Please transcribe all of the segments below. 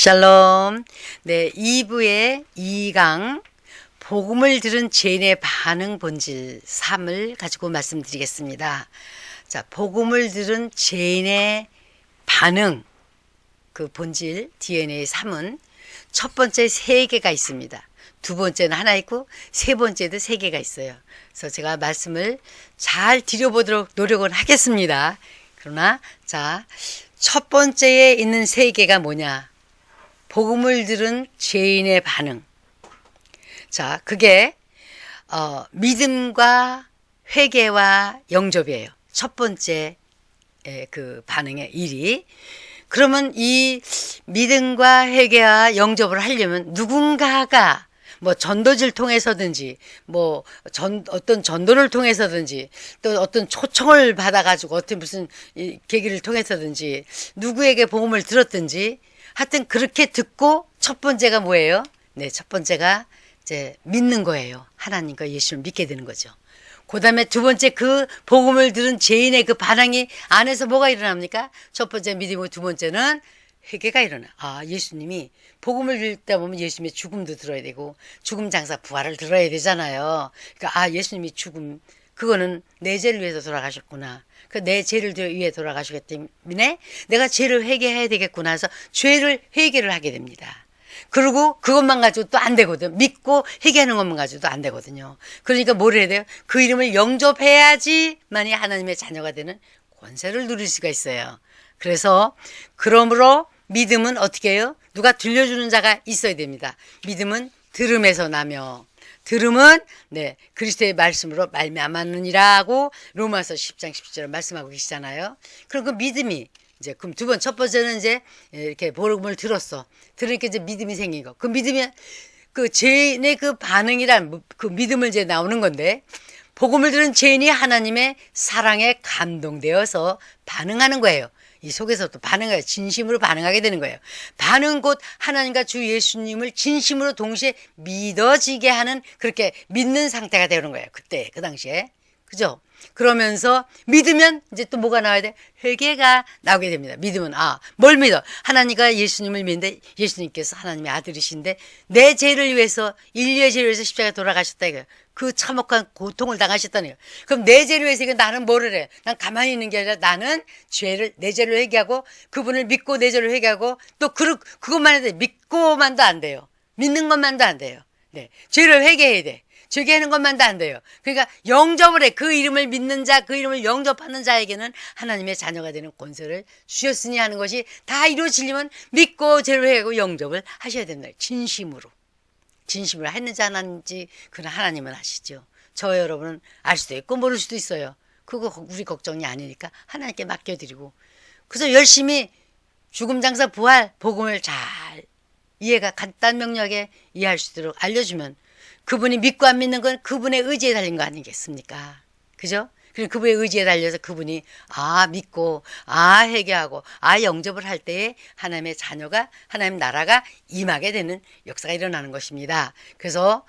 샬롬. 네, 2부의 2강 복음을 들은 죄인의 반응 본질 3을 가지고 말씀드리겠습니다. 자, 복음을 들은 죄인의 반응 그 본질 DNA 3은 첫 번째 3개가 있습니다. 두 번째는 하나 있고 세 번째도 3개가 있어요. 그래서 제가 말씀을 잘 드려보도록 노력을 하겠습니다. 그러나 자, 첫 번째에 있는 3개가 뭐냐? 복음을 들은 죄인의 반응. 자, 그게 믿음과 회개와 영접이에요. 첫 번째 그 반응의 일이. 그러면 이 믿음과 회개와 영접을 하려면 누군가가 뭐 전도지를 통해서든지 어떤 전도를 통해서든지 또 어떤 초청을 받아가지고 어떤 무슨 계기를 통해서든지 누구에게 복음을 들었든지 하여튼 그렇게 듣고 첫 번째가 뭐예요? 네, 첫 번째가 이제 믿는 거예요. 하나님과 예수를 믿게 되는 거죠. 그 다음에 두 번째 그 복음을 들은 죄인의 그 반응이 안에서 뭐가 일어납니까? 첫 번째 믿음이고 두 번째는 회개가 일어나. 아, 예수님이 복음을 읽다 보면 예수님의 죽음도 들어야 되고 죽음 장사 부활을 들어야 되잖아요. 그러니까 아, 예수님이 죽음 그거는 내 죄를 위해서 돌아가셨구나. 그 내 죄를 위해 돌아가시기 때문에 내가 죄를 회개해야 되겠구나 해서 죄를 회개를 하게 됩니다. 그리고 그것만 가지고 또 안 되거든. 믿고 회개하는 것만 가지고도 안 되거든요. 그러니까 뭘 해야 돼요? 그 이름을 영접해야지만이 하나님의 자녀가 되는 권세를 누릴 수가 있어요. 그래서 그러므로 믿음은 어떻게 해요? 누가 들려주는 자가 있어야 됩니다. 믿음은 들음에서 나며 들음은 네 그리스도의 말씀으로 말미암았느니라고 로마서 10장 10절 말씀하고 계시잖아요. 그럼 그 믿음이 이제 그럼 첫 번째는 이제 이렇게 복음을 들으니까 이제 믿음이 생긴 거. 그 믿음이 그 죄인의 그 반응이란 그 믿음을 이제 나오는 건데 복음을 들은 죄인이 하나님의 사랑에 감동되어서 반응하는 거예요. 이 속에서 또 반응해요. 진심으로 반응하게 되는 거예요. 반응 곧 하나님과 주 예수님을 진심으로 동시에 믿어지게 하는 그렇게 믿는 상태가 되는 거예요. 그때 그 당시에. 그죠? 그러면서 믿으면 이제 또 뭐가 나와야 돼? 회개가 나오게 됩니다. 믿으면 뭘 믿어? 하나님과 예수님을 믿는데 예수님께서 하나님의 아들이신데 내 죄를 위해서 인류의 죄를 위해서 십자가에 돌아가셨다 이거예요. 그 참혹한 고통을 당하셨다는 거예요. 그럼 내 죄를 위해서 나는 뭐를 해? 난 가만히 있는 게 아니라 나는 내 죄를 회개하고 그분을 믿고 내 죄를 회개하고 또 그것만 해도 돼. 믿고만도 안 돼요. 믿는 것만도 안 돼요. 네. 죄를 회개해야 돼. 회개하는 것만도 안 돼요. 그러니까 영접을 해. 그 이름을 믿는 자, 그 이름을 영접하는 자에게는 하나님의 자녀가 되는 권세를 주셨으니 하는 것이 다 이루어지려면 믿고 죄를 회개하고 영접을 하셔야 된다. 진심으로 했는지 안 했는지 그건 하나님은 아시죠. 저 여러분은 알 수도 있고 모를 수도 있어요. 그거 우리 걱정이 아니니까 하나님께 맡겨드리고 그래서 열심히 죽음 장사 부활 복음을 잘 이해가 간단 명료하게 이해할 수 있도록 알려주면 그분이 믿고 안 믿는 건 그분의 의지에 달린 거 아니겠습니까? 그죠? 그리고 그분의 의지에 달려서 그분이 믿고 회개하고 영접을 할 때에 하나님의 자녀가 하나님 나라가 임하게 되는 역사가 일어나는 것입니다. 그래서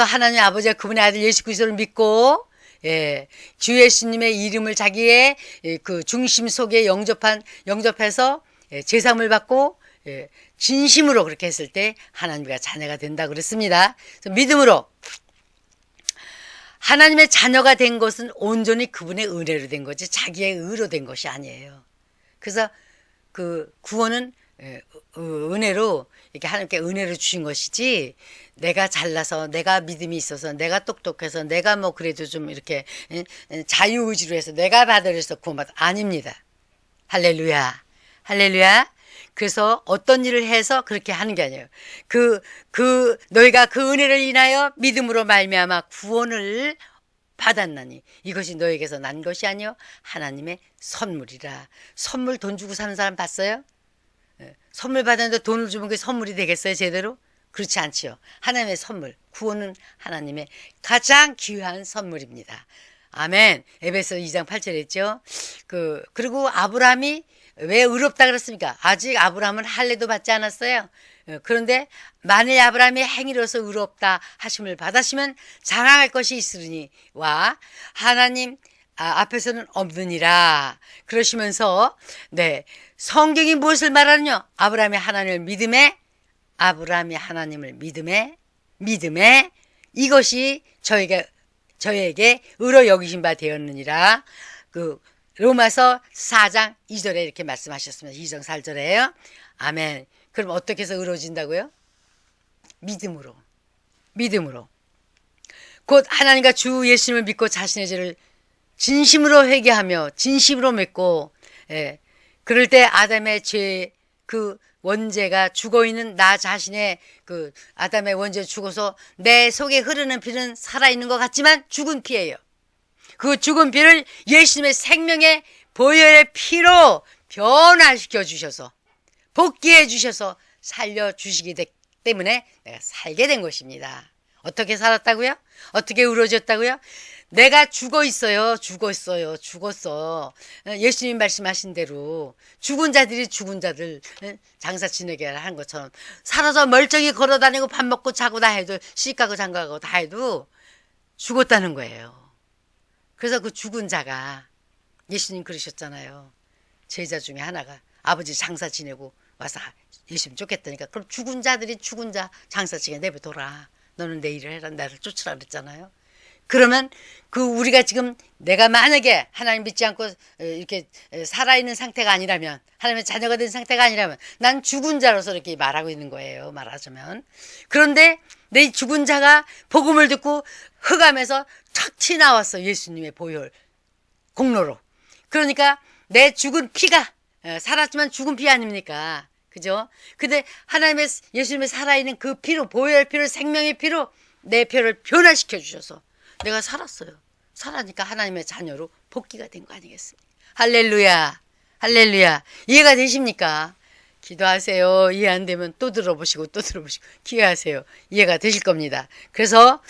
하나님 아버지가 그분의 아들 예수 그리스도를 믿고 주 예수님의 이름을 자기의 그 중심 속에 영접해서 제사함을 받고 진심으로 그렇게 했을 때 하나님과 자녀가 된다 그랬습니다. 그래서 믿음으로 하나님의 자녀가 된 것은 온전히 그분의 은혜로 된 거지 자기의 의로 된 것이 아니에요. 그래서 그 구원은 은혜로 이렇게 하나님께 은혜로 주신 것이지 내가 잘나서 내가 믿음이 있어서 내가 똑똑해서 내가 뭐 그래도 좀 이렇게 자유의지로 해서 내가 받으려서 구원받아 아닙니다. 할렐루야. 그래서 어떤 일을 해서 그렇게 하는 게 아니에요. 너희가 그 은혜를 인하여 믿음으로 말미암아 구원을 받았나니 이것이 너에게서 난 것이 아니요 하나님의 선물이라. 선물 돈 주고 사는 사람 봤어요? 선물 받았는데 돈을 주면 그게 선물이 되겠어요 제대로? 그렇지 않지요. 하나님의 선물, 구원은 하나님의 가장 귀한 선물입니다. 아멘. 에베소 2장 8절 했죠. 그리고 아브라함이 왜 의롭다 그랬습니까? 아직 아브라함은 할례도 받지 않았어요. 그런데 만일 아브라함이 행위로서 의롭다 하심을 받았으면 자랑할 것이 있으리니와 하나님 앞에서는 없느니라. 그러시면서 네, 성경이 무엇을 말하느냐? 아브라함이 하나님을 믿음에 이것이 저에게 의로 여기신 바 되었느니라. 그 로마서 4장 2절에 이렇게 말씀하셨습니다. 2장 4절에요. 아멘. 그럼 어떻게 해서 의로워진다고요? 믿음으로. 곧 하나님과 주 예수님을 믿고 자신의 죄를 진심으로 회개하며 진심으로 믿고, 예, 그럴 때 아담의 죄 그 원죄가 죽어있는 나 자신의 그 아담의 원죄 죽어서 내 속에 흐르는 피는 살아있는 것 같지만 죽은 피예요. 그 죽은 피를 예수님의 생명의 보혈의 피로 변화시켜 주셔서 복귀해 주셔서 살려주시기 때문에 내가 살게 된 것입니다. 어떻게 살았다고요? 어떻게 의로워졌다고요? 내가 죽었어. 예수님 말씀하신 대로 죽은 자들 장사 지내게 하는 것처럼 살아서 멀쩡히 걸어다니고 밥 먹고 자고 다 해도 시집가고 장가가고 다 해도 죽었다는 거예요. 그래서 그 죽은 자가 예수님 그러셨잖아요. 제자 중에 하나가 아버지 장사 지내고 와서 예수님 쫓겠다니까 그럼 죽은 자들이 죽은 자 장사 지내 내버려둬라. 너는 내 일을 해라. 나를 쫓으라 그랬잖아요. 그러면 우리가 지금 내가 만약에 하나님 믿지 않고 이렇게 살아있는 상태가 아니라면 하나님의 자녀가 된 상태가 아니라면 난 죽은 자로서 이렇게 말하고 있는 거예요. 말하자면. 그런데 내 죽은 자가 복음을 듣고 흑암에서 탁 튀나왔어. 예수님의 보혈 공로로. 그러니까 내 죽은 피가 살았지만 죽은 피 아닙니까? 그죠? 근데 예수님의 살아있는 그 피로 보혈 피로 생명의 피로 내 피를 변화시켜 주셔서 내가 살았어요. 살아니까 하나님의 자녀로 복귀가 된 거 아니겠습니까? 할렐루야. 이해가 되십니까? 기도하세요. 이해 안 되면 또 들어보시고 기도하세요. 이해가 되실 겁니다. 그래서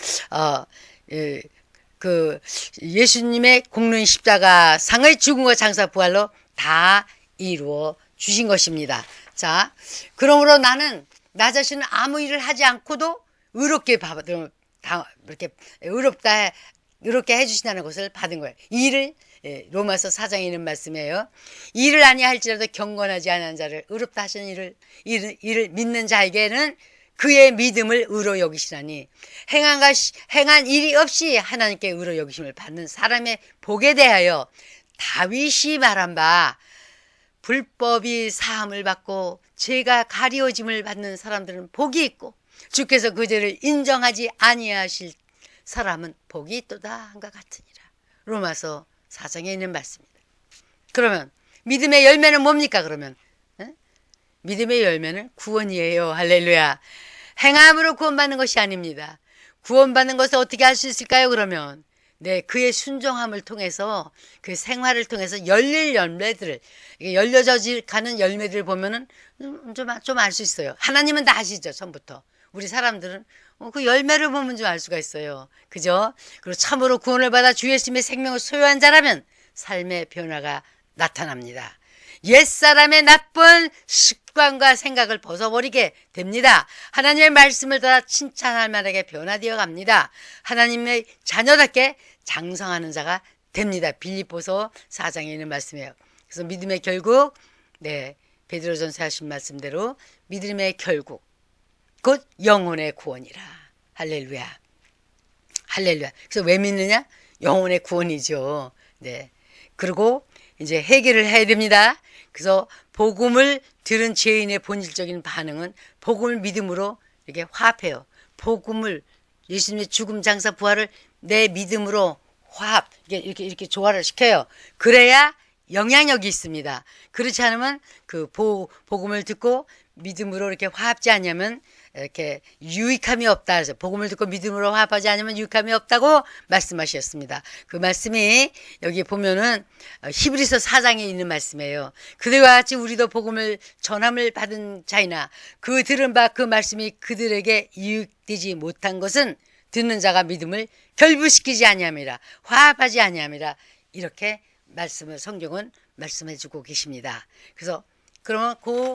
예수님의 공로인 십자가 상의 죽음과 장사 부활로 다 이루어 주신 것입니다. 자, 그러므로 나는 나 자신은 아무 일을 하지 않고도 의롭게 이렇게 의롭게 해주신다는 것을 받은 거예요. 이 일을 로마서 4장에 있는 말씀이에요. 일을 아니할지라도 경건하지 않은 자를 의롭다 하시는 일을 믿는 자에게는 그의 믿음을 의로 여기시나니 행한 일이 없이 하나님께 의로 여기심을 받는 사람의 복에 대하여 다윗이 말한 바 불법이 사함을 받고 죄가 가리워짐을 받는 사람들은 복이 있고 주께서 그 죄를 인정하지 아니하실 사람은 복이 있도다 한것 같으니라. 로마서 4장에 있는 말씀입니다. 그러면 믿음의 열매는 뭡니까? 그러면 믿음의 열매는 구원이에요. 할렐루야. 행함으로 구원받는 것이 아닙니다. 구원받는 것을 어떻게 할 수 있을까요? 그러면 그의 순종함을 통해서 그 생활을 통해서 열릴 열매들을 열려져 가는 열매들을 보면은 좀 알 수 있어요. 하나님은 다 아시죠, 처음부터. 우리 사람들은 그 열매를 보면 좀 알 수가 있어요. 그죠? 그리고 참으로 구원을 받아 주 예수님의 생명을 소유한 자라면 삶의 변화가 나타납니다. 옛사람의 나쁜 습관과 생각을 벗어버리게 됩니다. 하나님의 말씀을 따라 칭찬할 만하게 변화되어 갑니다. 하나님의 자녀답게 장성하는 자가 됩니다. 빌립보서 4장에 있는 말씀이에요. 그래서 믿음의 결국, 베드로전서 하신 말씀대로 믿음의 결국, 곧 영혼의 구원이라. 할렐루야. 그래서 왜 믿느냐? 영혼의 구원이죠. 그리고 이제 해결을 해야 됩니다. 그래서 복음을 들은 죄인의 본질적인 반응은 복음을 믿음으로 이렇게 화합해요. 복음을 예수님의 죽음 장사 부활을 내 믿음으로 화합 이렇게 조화를 시켜요. 그래야 영향력이 있습니다. 그렇지 않으면 그 복음을 듣고 믿음으로 이렇게 화합지 않으면 이렇게 유익함이 없다. 그래서 복음을 듣고 믿음으로 화합하지 않으면 유익함이 없다고 말씀하셨습니다. 그 말씀이 여기 보면은 히브리서 4장에 있는 말씀이에요. 그들과 같이 우리도 복음을 전함을 받은 자이나 그 들은 바 그 말씀이 그들에게 유익되지 못한 것은 듣는 자가 믿음을 결부시키지 아니함이라 화합하지 아니함이라 이렇게 성경은 말씀해주고 계십니다. 그래서 그러면 그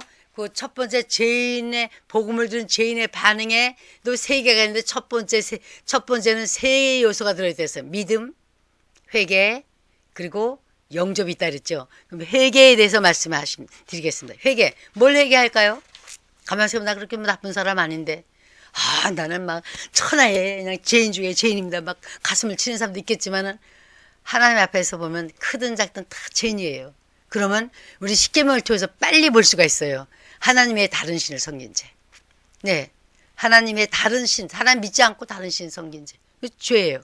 첫 번째 복음을 들은 죄인의 반응에 또 세 개가 있는데 첫 번째는 세 요소가 들어있어요. 믿음, 회개, 그리고 영접이 있다 그랬죠. 그럼 회개에 대해서 드리겠습니다. 회개. 뭘 회개할까요? 가만히 생각해보면 나 그렇게 나쁜 사람 아닌데. 나는 막 천하의 그냥 죄인 중에 죄인입니다. 막 가슴을 치는 사람도 있겠지만은 하나님 앞에서 보면 크든 작든 다 죄인이에요. 그러면 우리 십계명을 통해서 빨리 볼 수가 있어요. 하나님의 다른 신을 섬긴 죄. 네. 하나님의 다른 신, 하나님 믿지 않고 다른 신 섬긴 죄. 그 죄예요.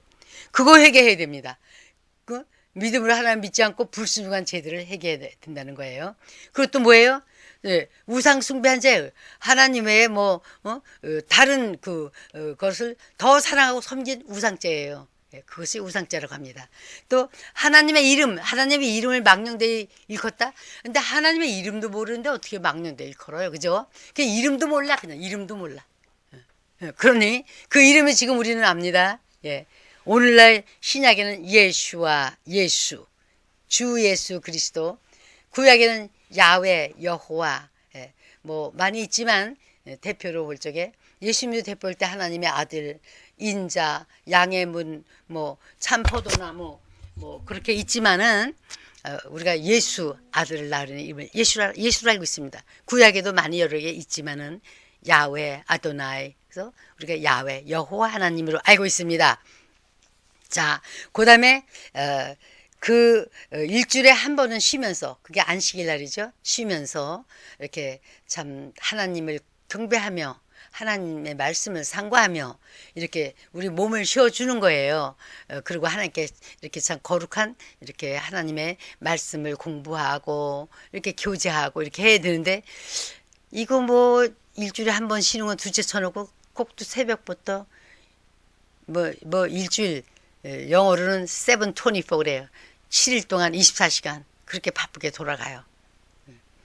그거 회개해야 됩니다. 그 믿음으로 하나님 믿지 않고 불순종한 죄들을 회개해야 된다는 거예요. 그리고 또 뭐예요? 네, 우상 숭배한 죄, 하나님 외에 다른 것을 더 사랑하고 섬긴 우상죄예요. 네, 그것이 우상죄라고 합니다. 또 하나님의 이름을 망령되이 일컫다. 근데 하나님의 이름도 모르는데 어떻게 망령되이 일컬어요, 그죠? 그냥 이름도 몰라, 그냥 이름도 몰라. 그러니 그 이름을 지금 우리는 압니다. 예. 오늘날 신약에는 예수와 예수, 주 예수 그리스도, 구약에는 야훼, 여호와, 많이 있지만 대표로 볼 적에 예수님도 대표할 때 하나님의 아들, 인자, 양의 문, 참포도나무, 그렇게 있지만은 우리가 예수 아들을 낳으려는 이름을 예수로 알고 있습니다. 구약에도 많이 여러 개 있지만은 야훼, 아도나이, 그래서 우리가 야훼, 여호와 하나님으로 알고 있습니다. 자, 그 다음에 일주일에 한 번은 쉬면서, 그게 안식일 날이죠. 쉬면서 이렇게 참 하나님을 경배하며 하나님의 말씀을 상고하며 이렇게 우리 몸을 쉬어주는 거예요. 그리고 하나님께 이렇게 참 거룩한 이렇게 하나님의 말씀을 공부하고 이렇게 교제하고 이렇게 해야 되는데, 이거 일주일에 한 번 쉬는 건 둘째 쳐놓고 꼭 또 새벽부터 일주일, 영어로는 7/24 그래요. 7일 동안 24시간 그렇게 바쁘게 돌아가요.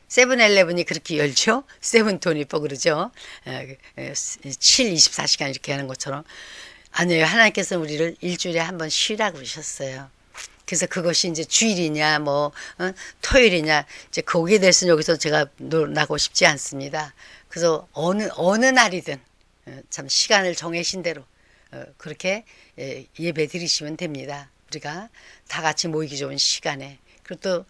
세븐일레븐이 그렇게 열죠. 7/24 그러죠. 24시간 이렇게 하는 것처럼. 아니에요. 하나님께서 우리를 일주일에 한 번 쉬라고 그러셨어요. 그래서 그것이 이제 주일이냐 토요일이냐 이제 거기에 대해서는 여기서 제가 논하고 싶지 않습니다. 그래서 어느 날이든 참 시간을 정해신 대로 그렇게 예배 드리시면 됩니다. 우리가 다 같이 모이기 좋은 시간에. 그리고 또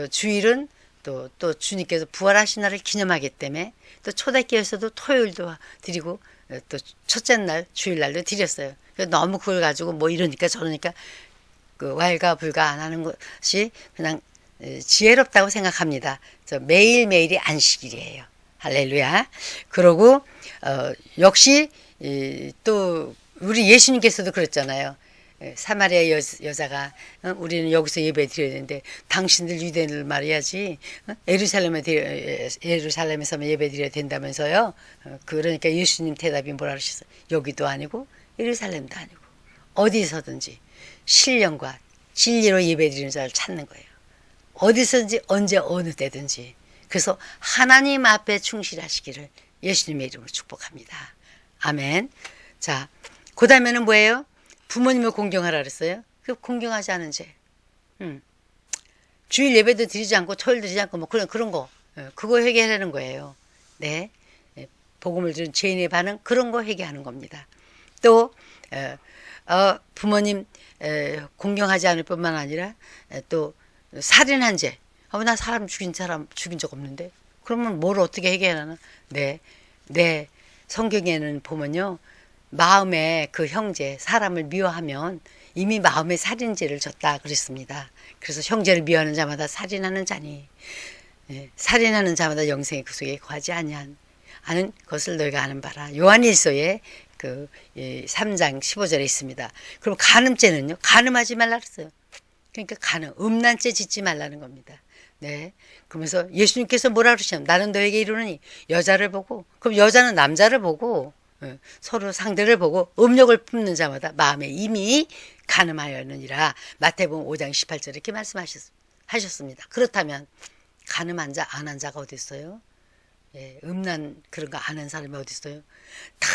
주일은 또 주님께서 부활하신 날을 기념하기 때문에 또 초대교회에서도 토요일도 드리고 또 첫째 날 주일날도 드렸어요. 너무 그걸 가지고 이러니까 저러니까 왈가불가 안 하는 것이 그냥 지혜롭다고 생각합니다. 매일매일이 안식일이에요. 할렐루야. 그러고 역시 또 우리 예수님께서도 그랬잖아요. 사마리아 여자가 우리는 여기서 예배 드려야 되는데 당신들 유대인들 말이야지 예루살렘에서만 예배 드려야 된다면서요. 그러니까 예수님 대답이 뭐라 그러셨어요? 여기도 아니고 예루살렘도 아니고 어디서든지 신령과 진리로 예배 드리는 자를 찾는 거예요. 어디서든지 언제 어느 때든지. 그래서 하나님 앞에 충실하시기를 예수님의 이름으로 축복합니다. 아멘. 자, 그 다음에는 뭐예요? 부모님을 공경하라 그랬어요. 그 공경하지 않은 죄. 주일 예배도 드리지 않고 토요일 드리지 않고 그런 거. 그거 회개하는 거예요. 네. 복음을 들은 죄인의 반응 그런 거 회개하는 겁니다. 또 부모님 공경하지 않을 뿐만 아니라 또 살인한 죄. 나 사람 죽인 적 없는데. 그러면 뭘 어떻게 회개하나? 네. 성경에는 보면요. 마음에 그 형제, 사람을 미워하면 이미 마음에 살인죄를 졌다 그랬습니다. 그래서 형제를 미워하는 자마다 살인하는 자니, 살인하는 자마다 영생의 그 속에 거하지 아니하는 것을 너희가 아는 바라. 요한일서에 3장 15절에 있습니다. 그럼 간음죄는요? 간음하지 말라 그랬어요. 그러니까 음란죄 짓지 말라는 겁니다. 네. 그러면서 예수님께서 뭐라 그러시냐면 나는 너에게 이르노니 여자를 보고, 그럼 여자는 남자를 보고 서로 상대를 보고 음욕을 품는 자마다 마음에 이미 간음하였느니라. 마태복음 5장 18절 이렇게 말씀하셨습니다. 그렇다면 간음한 자, 안 한 자가 어디 있어요? 음란 그런 거 아는 사람이 어디 있어요? 다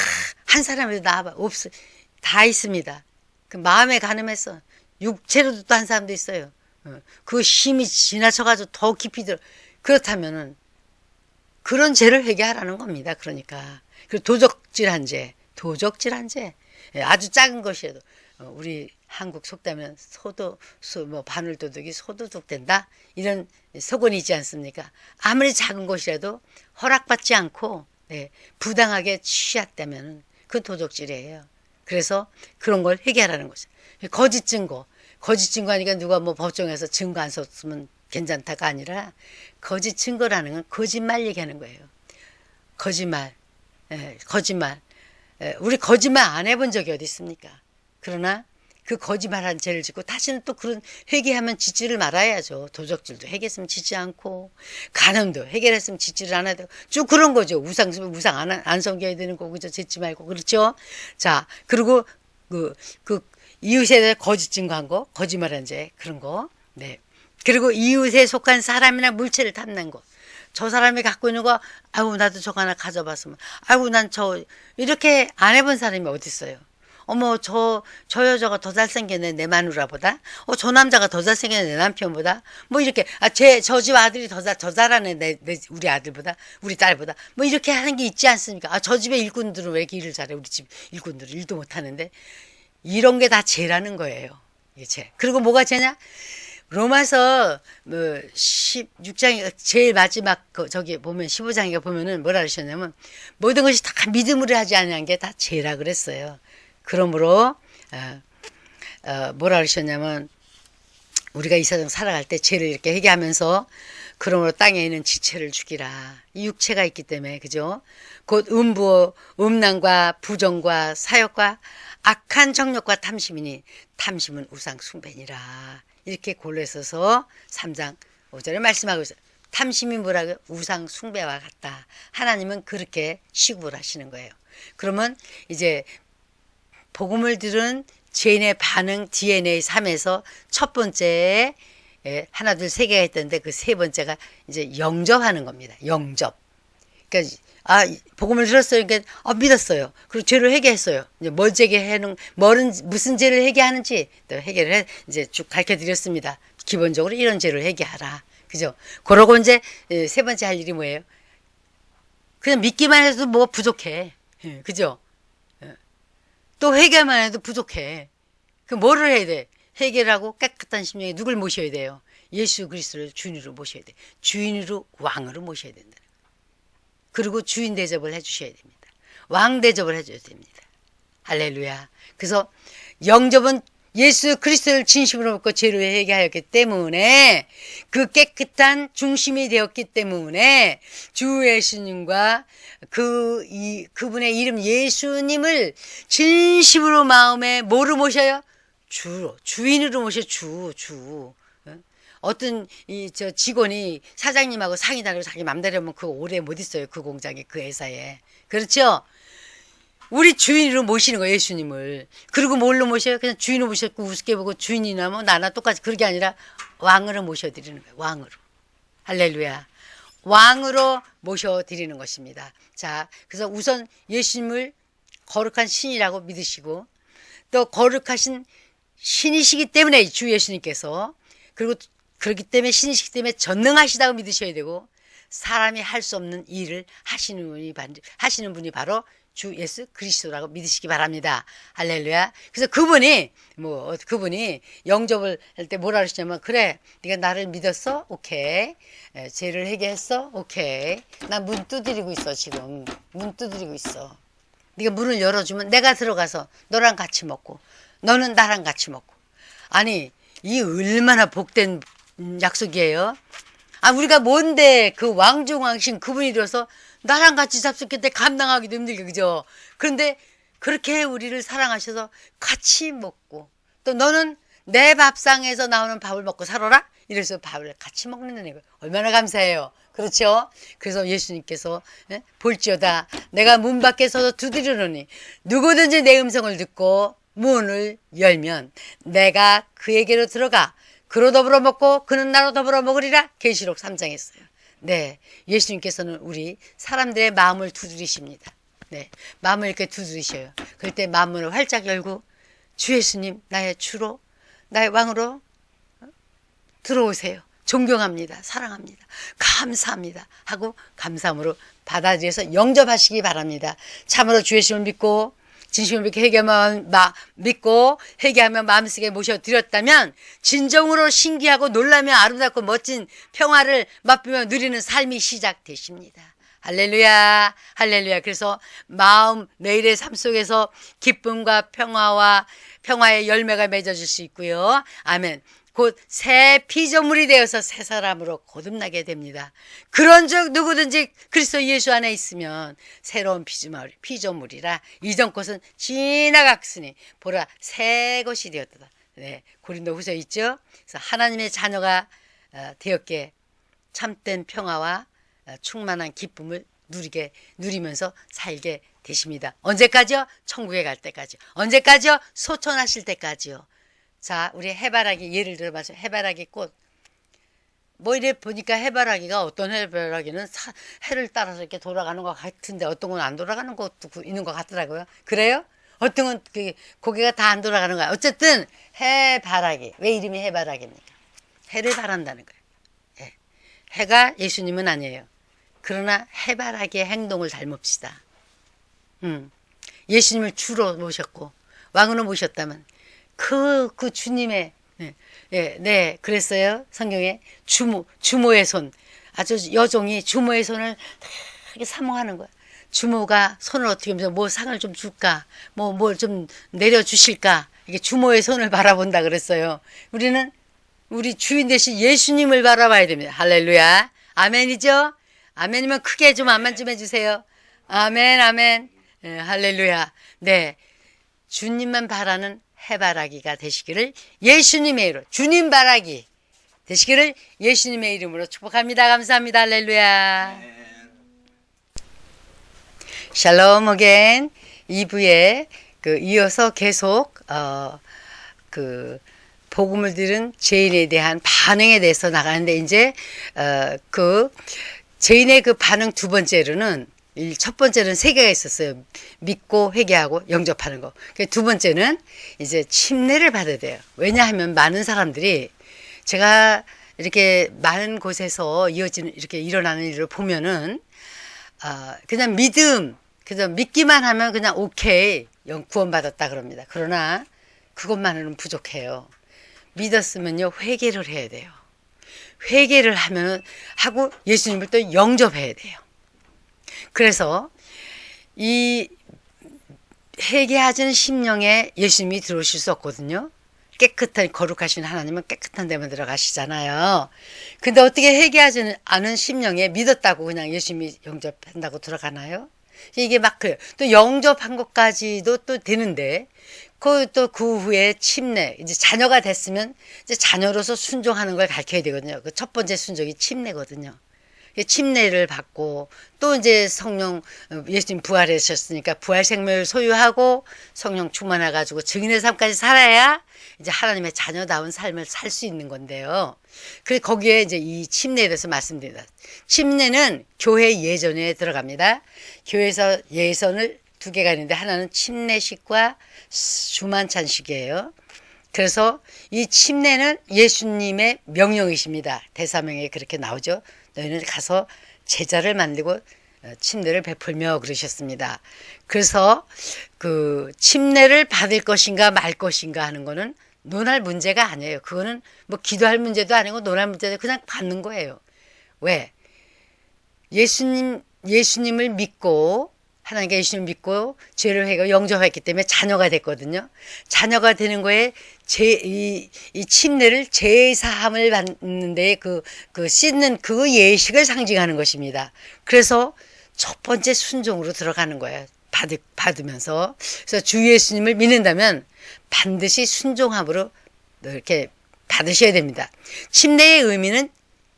한 사람이도 나와봐. 없어. 다 있습니다. 그 마음에 간음해서 육체로도 또 한 사람도 있어요. 그 힘이 지나쳐가지고 더 깊이 들어. 그렇다면은 그런 죄를 회개하라는 겁니다. 그러니까. 그리고 도적질한 죄. 아주 작은 것이라도 우리 한국 속담면 뭐 바늘도둑이 소도둑 된다 이런 속언이 있지 않습니까? 아무리 작은 것이라도 허락받지 않고 네, 부당하게 취했다면 그건 도둑질이에요. 그래서 그런 걸 해결하는 거죠. 거짓 증거 하니까 누가 뭐 법정에서 증거 안 썼으면 괜찮다가 아니라 거짓 증거라는 건 거짓말 얘기하는 거예요. 거짓말. 우리 거짓말 안 해본 적이 어디 있습니까? 그러나 그 거짓말한 죄를 짓고 다시는 또 그런 회개하면 짓지를 말아야죠. 도적질도 회개했으면 짓지 않고 간음도 해결했으면 짓지를 않아야 되고 쭉 그런 거죠. 우상 안 섬겨야 되는 거고 그죠. 짓지 말고 그렇죠. 자 그리고 그 이웃에 대해 거짓 증거한 거 거짓말한 죄 그런 거 네. 그리고 이웃에 속한 사람이나 물체를 탐난 거. 저 사람이 갖고 있는 거, 아이고, 나도 저거 하나 가져봤으면. 아이고, 이렇게 안 해본 사람이 어디 있어요. 어머, 저 여자가 더 잘생겼네, 내 마누라보다. 저 남자가 더 잘생겼네, 내 남편보다. 뭐 이렇게, 저 집 아들이 더 잘하네, 우리 아들보다, 우리 딸보다. 뭐 이렇게 하는 게 있지 않습니까? 저 집에 일꾼들은 왜 이렇게 일을 잘해? 우리 집 일꾼들은 일도 못하는데. 이런 게 다 죄라는 거예요. 이게 죄. 그리고 뭐가 죄냐? 로마서 뭐 16장 제일 마지막 저기 보면 15장에 보면은 뭐라 그러셨냐면 모든 것이 다 믿음으로 하지 않은 게 다 죄라 그랬어요. 그러므로 뭐라 그러셨냐면 우리가 이 세상 살아갈 때 죄를 이렇게 회개하면서 그러므로 땅에 있는 지체를 죽이라. 이 육체가 있기 때문에 그죠? 곧 음란과 부정과 사욕과 악한 정욕과 탐심이니 탐심은 우상 숭배니라. 이렇게 골로새서 3장 5절에 말씀하고 있어요. 탐심이 뭐라고요? 우상 숭배와 같다. 하나님은 그렇게 시구를 하시는 거예요. 그러면 이제 복음을 들은 죄인의 반응 DNA 3에서 첫 번째 하나 둘 세 개가 있던데 그 세 번째가 이제 영접하는 겁니다. 영접. 그러니까 복음을 들었어요. 그러니까 믿었어요. 그리고 죄를 회개했어요. 이제 무슨 죄를 회개하는지 또 회개를 이제 쭉 가르쳐 드렸습니다. 기본적으로 이런 죄를 회개하라. 그죠? 그러고 이제 세 번째 할 일이 뭐예요? 그냥 믿기만 해도 뭐 부족해. 그죠? 또 회개만 해도 부족해. 그 뭐를 해야 돼? 회개를 하고 깨끗한 심령에 누굴 모셔야 돼요? 예수 그리스도를 주인으로 모셔야 돼. 주인으로 왕으로 모셔야 된다. 그리고 주인 대접을 해주셔야 됩니다. 왕 대접을 해줘야 됩니다. 할렐루야. 그래서 영접은 예수 그리스도를 진심으로 믿고 죄를 회개하였기 때문에 그 깨끗한 중심이 되었기 때문에 주 예수님과 그분의 이름 예수님을 진심으로 마음에 뭐로 모셔요? 주인으로 모셔 주. 어떤 직원이 사장님하고 상의다고 자기 맘대로 하면 그거 오래 못 있어요. 그 공장에 그 회사에. 그렇죠? 우리 주인으로 모시는 거예요. 예수님을. 그리고 뭘로 모셔요? 그냥 주인으로 모셨고 우습게 보고 주인이나 뭐 나나 똑같이 그런 게 아니라 왕으로 모셔드리는 거예요. 왕으로. 할렐루야. 왕으로 모셔드리는 것입니다. 자, 그래서 우선 예수님을 거룩한 신이라고 믿으시고 또 거룩하신 신이시기 때문에 주 예수님께서 그리고 그렇기 때문에 신이시기 때문에 전능하시다고 믿으셔야 되고 사람이 할 수 없는 일을 하시는 분이 바로 주 예수 그리스도라고 믿으시기 바랍니다. 할렐루야. 그래서 그분이 영접을 할 때 뭐라 그러시냐면 그래 네가 나를 믿었어? 오케이. 죄를 회개했어? 오케이. 나 문 두드리고 있어 지금. 문 두드리고 있어. 네가 문을 열어주면 내가 들어가서 너랑 같이 먹고 너는 나랑 같이 먹고. 아니 이 얼마나 복된 약속이에요. 우리가 뭔데 그 왕중왕신 그분이 들어서 나랑 같이 잡숫기 때 감당하기도 힘들게 그죠. 그런데 그렇게 우리를 사랑하셔서 같이 먹고 또 너는 내 밥상에서 나오는 밥을 먹고 살아라 이래서 밥을 같이 먹는 거 얼마나 감사해요. 그렇죠? 그래서 예수님께서 볼지어다 내가 문 밖에 서서 두드리노니 누구든지 내 음성을 듣고 문을 열면 내가 그에게로 들어가 그로 더불어 먹고 그는 나로 더불어 먹으리라. 계시록 3장에 있어요. 네, 예수님께서는 우리 사람들의 마음을 두드리십니다. 네, 마음을 이렇게 두드리셔요. 그럴 때 마음을 활짝 열고 주 예수님 나의 주로 나의 왕으로 들어오세요. 존경합니다. 사랑합니다. 감사합니다. 하고 감사함으로 받아들여서 영접하시기 바랍니다. 참으로 주 예수님을 믿고 진심으로 이렇게 회개하면 믿고 회개하며 마음속에 모셔드렸다면 진정으로 신기하고 놀라며 아름답고 멋진 평화를 맛보며 누리는 삶이 시작되십니다. 할렐루야, 할렐루야. 그래서 매일의 삶 속에서 기쁨과 평화의 열매가 맺어질 수 있고요. 아멘. 곧 새 피조물이 되어서 새 사람으로 거듭나게 됩니다. 그런즉 누구든지 그리스도 예수 안에 있으면 새로운 피조물이라 이전 것은 지나갔으니 보라 새 것이 되었다. 네, 고린도후서 있죠. 그래서 하나님의 자녀가 되었기에 참된 평화와 충만한 기쁨을 누리면서 살게 되십니다. 언제까지요? 천국에 갈 때까지. 언제까지요? 소천하실 때까지요. 자, 우리 해바라기 예를 들어봐서 해바라기 꽃. 뭐 이래 보니까 해바라기가 어떤 해바라기는 해를 따라서 이렇게 돌아가는 것 같은데 어떤 건 안 돌아가는 것도 있는 것 같더라고요. 그래요? 어떤 건 고개가 다 안 돌아가는 거야. 어쨌든 해바라기. 왜 이름이 해바라기입니까? 해를 바란다는 거예요. 예. 해가 예수님은 아니에요. 그러나 해바라기의 행동을 닮읍시다. 예수님을 주로 모셨고 왕으로 모셨다면 그 주님의 네, 그랬어요. 성경에 주모의 손, 아주 여종이 주모의 손을 이렇게 사모하는 거야. 주모가 손을 어떻게 하면서 뭐 상을 좀 줄까, 뭘 좀 내려주실까, 이게 주모의 손을 바라본다 그랬어요. 우리는 우리 주인 대신 예수님을 바라봐야 됩니다. 할렐루야, 아멘이죠? 아멘이면 크게 좀 아멘 좀 해주세요. 아멘, 아멘. 네, 할렐루야. 네, 주님만 바라는 해바라기가 되시기를 예수님의 이름으로, 주님 바라기 되시기를 예수님의 이름으로 축복합니다. 감사합니다. 할렐루야. 샬롬 어게인 2부에 이어서 계속 복음을 들은 죄인에 대한 반응에 대해서 나가는데 이제 죄인의 반응 두 번째로는 첫 번째는 세 개가 있었어요. 믿고 회개하고 영접하는 거. 두 번째는 이제 침례를 받아야 돼요. 왜냐하면 많은 사람들이 제가 이렇게 많은 곳에서 이렇게 일어나는 일을 보면은 그냥 그냥 믿기만 하면 그냥 오케이 구원받았다 그럽니다. 그러나 그것만으로는 부족해요. 믿었으면요 회개를 해야 돼요. 회개를 하고 예수님을 또 영접해야 돼요. 그래서 이 회개하는 심령에 예수님이 들어오실 수 없거든요. 깨끗한 거룩하신 하나님은 깨끗한 데만 들어가시잖아요. 근데 어떻게 회개하지 않은 심령에 믿었다고 그냥 예수님이 영접한다고 들어가나요? 이게 막 그래요. 또 영접한 것까지도 또 되는데 또 그 후에 침례, 이제 자녀가 됐으면 이제 자녀로서 순종하는 걸 가르쳐야 되거든요. 그 첫 번째 순종이 침례거든요. 침례를 받고 또 이제 성령, 예수님 부활하셨으니까 부활 생명을 소유하고 성령 충만해 가지고 증인의 삶까지 살아야 이제 하나님의 자녀다운 삶을 살 수 있는 건데요. 그래서 거기에 이제 이 침례에 대해서 말씀드립니다. 침례는 교회 예전에 들어갑니다. 교회에서 예선을 두 개가 있는데 하나는 침례식과 주만찬식이에요. 그래서 이 침례는 예수님의 명령이십니다. 대사명에 그렇게 나오죠. 너희는 가서 제자를 만들고 침례를 베풀며 그러셨습니다. 그래서 그 침례를 받을 것인가 말 것인가 하는 거는 논할 문제가 아니에요. 그거는 뭐 기도할 문제도 아니고 논할 문제도 그냥 받는 거예요. 왜? 예수님을 믿고 하나님께 예수님을 믿고 죄를 회개하고 영접했기 때문에 자녀가 됐거든요. 자녀가 되는 거에 이 침례를 제사함을 받는데 씻는 그 예식을 상징하는 것입니다. 그래서 첫 번째 순종으로 들어가는 거예요. 받으면서. 그래서 주 예수님을 믿는다면 반드시 순종함으로 이렇게 받으셔야 됩니다. 침례의 의미는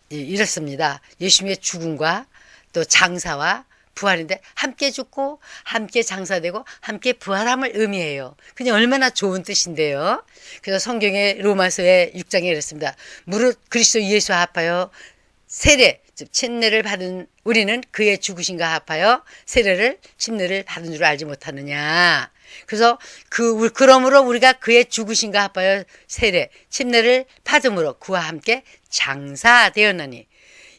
이렇습니다. 예수님의 죽음과 또 장사와 부활인데 함께 죽고 함께 장사되고 함께 부활함을 의미해요. 그냥 얼마나 좋은 뜻인데요. 그래서 성경의 로마서의 6장에 이랬습니다. 무릇 그리스도 예수와 합하여 세례, 즉 침례를 받은 우리는 그의 죽으심과 합하여 침례를 받은 줄 알지 못하느냐. 그래서 그러므로 우리가 그의 죽으심과 합하여 침례를 받음으로 그와 함께 장사되었나니.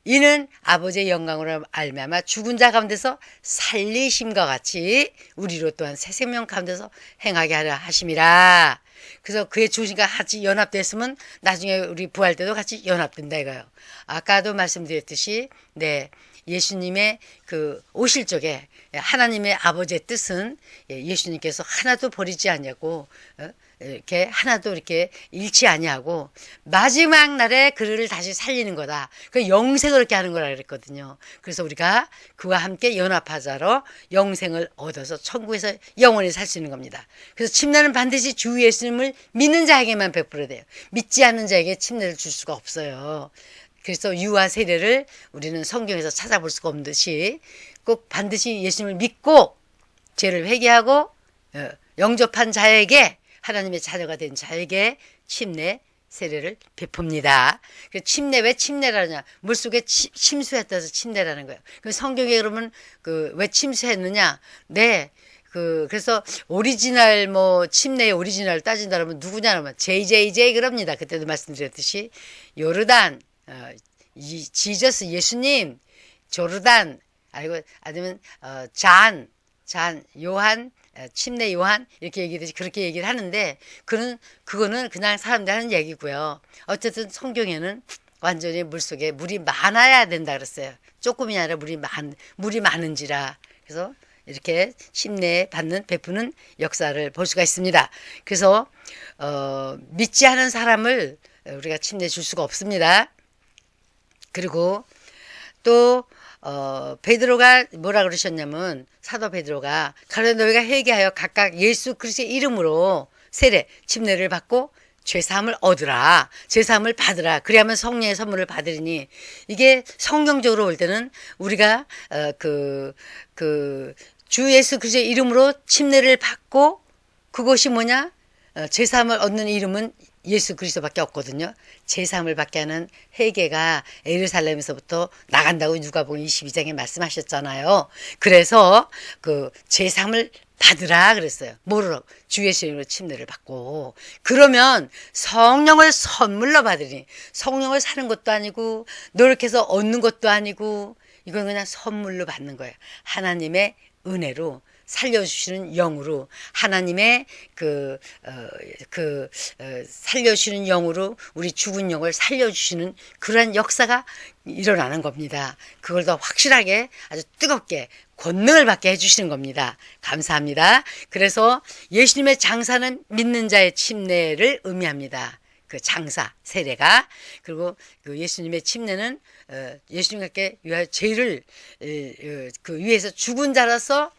이는 아버지의 영광으로 알미암아 죽은 자 가운데서 살리심과 같이 우리로 또한 새 생명 가운데서 행하게 하려 하심이라. 그래서 그의 죽으심과 같이 연합됐으면 나중에 우리 부활 때도 같이 연합된다 이거예요. 아까도 말씀드렸듯이 네, 예수님의 그 오실 적에 하나님의 아버지의 뜻은 예수님께서 하나도 버리지 않냐고 이렇게 하나도 이렇게 잃지 아니하고 마지막 날에 그를 다시 살리는 거다. 그 영생을 이렇게 하는 거라 그랬거든요. 그래서 우리가 그와 함께 연합하자로 영생을 얻어서 천국에서 영원히 살 수 있는 겁니다. 그래서 침례는 반드시 주 예수님을 믿는 자에게만 베풀어야 돼요. 믿지 않는 자에게 침례를 줄 수가 없어요. 그래서 유아 세례를 우리는 성경에서 찾아볼 수가 없는 듯이 꼭 반드시 예수님을 믿고 죄를 회개하고 영접한 자에게 하나님의 자녀가 된 자에게 침례 세례를 베풉니다. 침례 왜 침례라느냐? 물속에 침수했다서 침례라는 거예요. 성경에 그러면 왜 침수했느냐? 네. 그래서 오리지널 침례의 오리지널 따진다면 누구냐면 JJJ 그럽니다. 그때도 말씀드렸듯이 요르단 지저스 예수님 조르단 아니면 잔 요한 침례 요한 이렇게 얘기듯이 그렇게 얘기를 하는데 그거는 그냥 사람들 하는 얘기고요. 어쨌든 성경에는 완전히 물속에 물이 많아야 된다 그랬어요. 조금이 아니라 물이 많은지라. 그래서 이렇게 침례 받는 베푸는 역사를 볼 수가 있습니다. 그래서 믿지 않은 사람을 우리가 침례 줄 수가 없습니다. 그리고 또 베드로가 뭐라 그러셨냐면 사도 베드로가 가로되 너희가 회개하여 각각 예수 그리스도의 이름으로 세례 침례를 받고 죄사함을 얻으라. 죄사함을 받으라. 그래야만 성령의 선물을 받으리니 이게 성경적으로 볼 때는 우리가 주 예수 그리스도의 이름으로 침례를 받고 그것이 뭐냐? 죄사함을 얻는 이름은 예수 그리스도밖에 없거든요. 제사함을 받게 하는 회개가 예루살렘에서부터 나간다고 누가복음 22장에 말씀하셨잖아요. 그래서 제사함을 받으라 그랬어요. 뭐로? 주 예수의 이름으로 침례를 받고 그러면 성령을 선물로 받으니 성령을 사는 것도 아니고 노력해서 얻는 것도 아니고 이건 그냥 선물로 받는 거예요. 하나님의 은혜로 살려주시는 영으로 하나님의 살려주시는 영으로 우리 죽은 영을 살려주시는 그러한 역사가 일어나는 겁니다. 그걸 더 확실하게 아주 뜨겁게 권능을 받게 해주시는 겁니다. 감사합니다. 그래서 예수님의 장사는 믿는 자의 침례를 의미합니다. 그 장사 세례가 그리고 그 예수님의 침례는 예수님께 위하여 죄를 위해서 죽은 자라서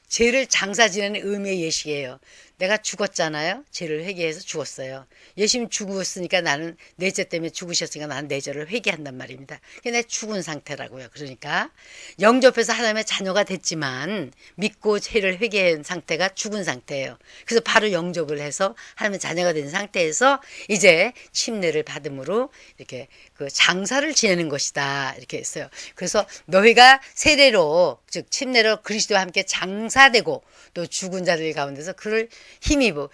죄를 장사 지내는 의미의 예식이에요. 내가 죽었잖아요. 죄를 회개해서 죽었어요. 예수님 죽었으니까 나는 내 죄 때문에 죽으셨으니까 나는 내 죄를 회개한단 말입니다. 그게 내 죽은 상태라고요. 그러니까 영접해서 하나님의 자녀가 됐지만 믿고 죄를 회개한 상태가 죽은 상태예요. 그래서 바로 영접을 해서 하나님의 자녀가 된 상태에서 이제 침례를 받음으로 이렇게 그 장사를 지내는 것이다. 이렇게 했어요. 그래서 너희가 세례로 즉 침례로 그리스도와 함께 장사되고 또 죽은 자들 가운데서 그를 힘입어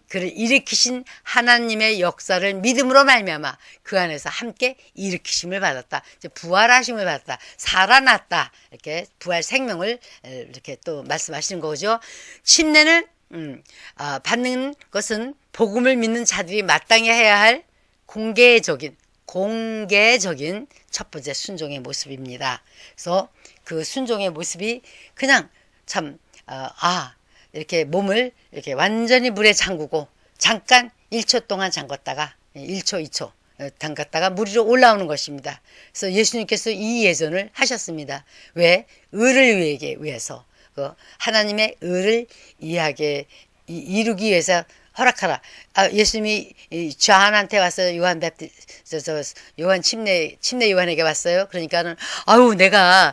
그를 일으키신 하나님의 역사를 믿음으로 말미암아 그 안에서 함께 일으키심을 받았다. 이제 부활하심을 받았다. 살아났다. 이렇게 부활 생명을 이렇게 또 말씀하시는 거죠. 침례는 받는 것은 복음을 믿는 자들이 마땅히 해야 할 공개적인 첫 번째 순종의 모습입니다. 그래서 그 순종의 모습이 그냥 참 이렇게 몸을 이렇게 완전히 물에 잠그고 잠깐 1초 동안 잠갔다가 1초, 2초 담갔다가 물 위로 올라오는 것입니다. 그래서 예수님께서 이 예전을 하셨습니다. 왜? 의를 위해서 하나님의 의를 이루기 위해서 허락하라. 예수님이 좌한한테 왔어요. 요한 침례 요한에게 왔어요. 그러니까는 내가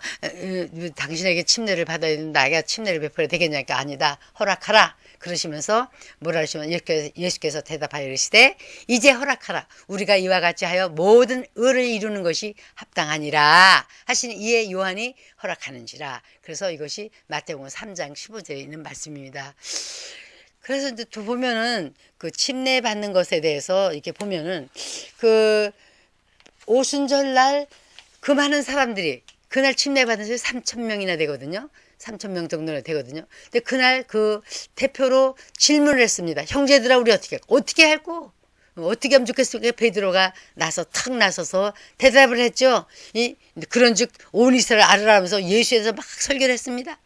당신에게 침례를 받아야 되는데 나가 침례를 베풀어야 되겠냐니까 아니다. 허락하라. 그러시면서 뭐라 하시면 예수께서 대답하여 이르시되 이제 허락하라. 우리가 이와 같이 하여 모든 의를 이루는 것이 합당하니라 하시니 이에 요한이 허락하는지라. 그래서 이것이 마태복음 3장 15절에 있는 말씀입니다. 그래서 이제 또 보면은 그 침례 받는 것에 대해서 이렇게 보면은 그 오순절 날 그 많은 사람들이 그날 침례받은 사람이 3,000명이나 되거든요. 3,000명 정도나 되거든요. 근데 그날 그 대표로 질문을 했습니다. 형제들아, 우리 어떻게 할꼬? 어떻게 하면 좋겠습니까? 베드로가 탁 나서서 대답을 했죠. 그런즉 온 이스라엘 알으라면서 예수에서 막 설교를 했습니다.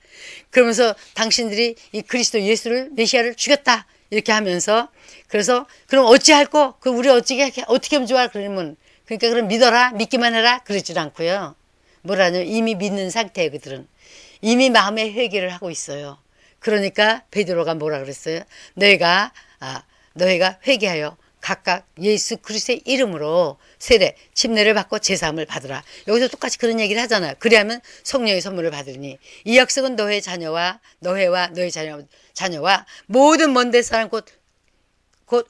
그러면서 당신들이 이 그리스도 예수를 메시아를 죽였다 이렇게 하면서, 그래서 그럼 어찌할꼬? 그 우리 어떻게 하면 좋아? 그러면 그러니까 그럼 믿어라, 믿기만 해라 그러질 않고요. 뭐라냐면 이미 믿는 상태예요. 그들은 이미 마음의 회개를 하고 있어요. 그러니까 베드로가 뭐라 그랬어요? 너희가 회개하여 각각 예수 그리스도의 이름으로 세례, 침례를 받고 제사함을 받으라. 여기서 똑같이 그런 얘기를 하잖아요. 그리하면 성령의 선물을 받으니 이 약속은 너의 자녀와 너의 자녀와 모든 먼데 사람 곧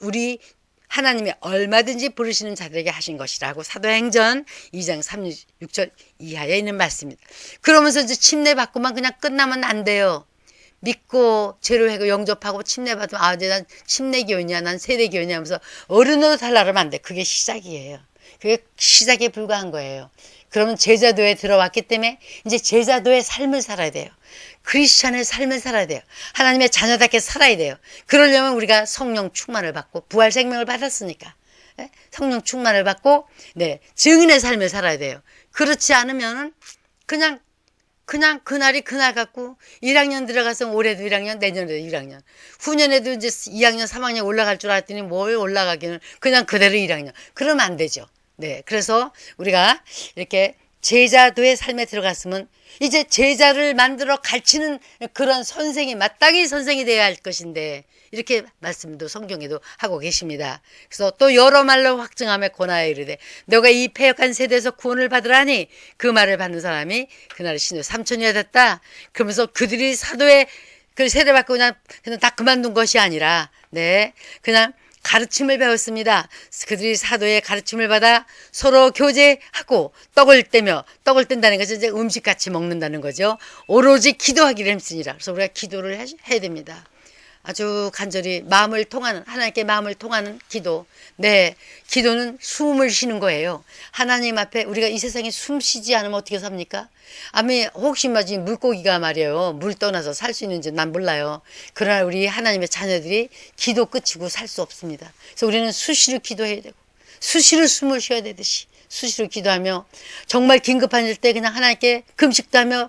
우리 하나님이 얼마든지 부르시는 자들에게 하신 것이라고 사도행전 2장 36절 이하에 있는 말씀입니다. 그러면서 이제 침례 받고만 그냥 끝나면 안 돼요. 믿고 죄를 회고 영접하고 침례 받으면 이제 난 침례교인이야, 난 세례교인이야 하면서 어른으로 달라르면 안 돼. 그게 시작이에요. 그게 시작에 불과한 거예요. 그러면 제자도에 들어왔기 때문에 이제 제자도의 삶을 살아야 돼요. 크리스찬의 삶을 살아야 돼요. 하나님의 자녀답게 살아야 돼요. 그러려면 우리가 성령 충만을 받고 부활 생명을 받았으니까 성령 충만을 받고 증인의 삶을 살아야 돼요. 그렇지 않으면 그냥 그날이 그날 같고 1학년 들어가서 올해도 1학년, 내년에도 1학년, 후년에도 이제 2학년, 3학년 올라갈 줄 알았더니 뭘 올라가기는 그냥 그대로 1학년. 그러면 안 되죠. 그래서 우리가 이렇게 제자도의 삶에 들어갔으면 이제 제자를 만들어 가르치는 그런 선생이 마땅히 선생이 되어야 할 것인데 이렇게 말씀도 성경에도 하고 계십니다. 그래서 또 여러 말로 확증하며 권하여 이르되 너가 이 패역한 세대에서 구원을 받으라니 그 말을 받는 사람이 그날 신도 3,000이나 됐다. 그러면서 그들이 사도의 그 세례받고 그냥 다 그만둔 것이 아니라 그냥 가르침을 배웠습니다. 그들이 사도의 가르침을 받아 서로 교제하고 떡을 뗀다는 것은 이제 음식 같이 먹는다는 거죠. 오로지 기도하기를 힘쓰니라. 그래서 우리가 기도를 해야 됩니다. 아주 간절히 하나님께 마음을 통하는 기도. 기도는 숨을 쉬는 거예요. 하나님 앞에 우리가 이 세상에 숨 쉬지 않으면 어떻게 삽니까? 혹시 물고기가 말이에요. 물 떠나서 살 수 있는지 난 몰라요. 그러나 우리 하나님의 자녀들이 기도 끝이고 살 수 없습니다. 그래서 우리는 수시로 기도해야 되고 수시로 숨을 쉬어야 되듯이 수시로 기도하며 정말 긴급한 일 때 그냥 하나님께 금식도 하며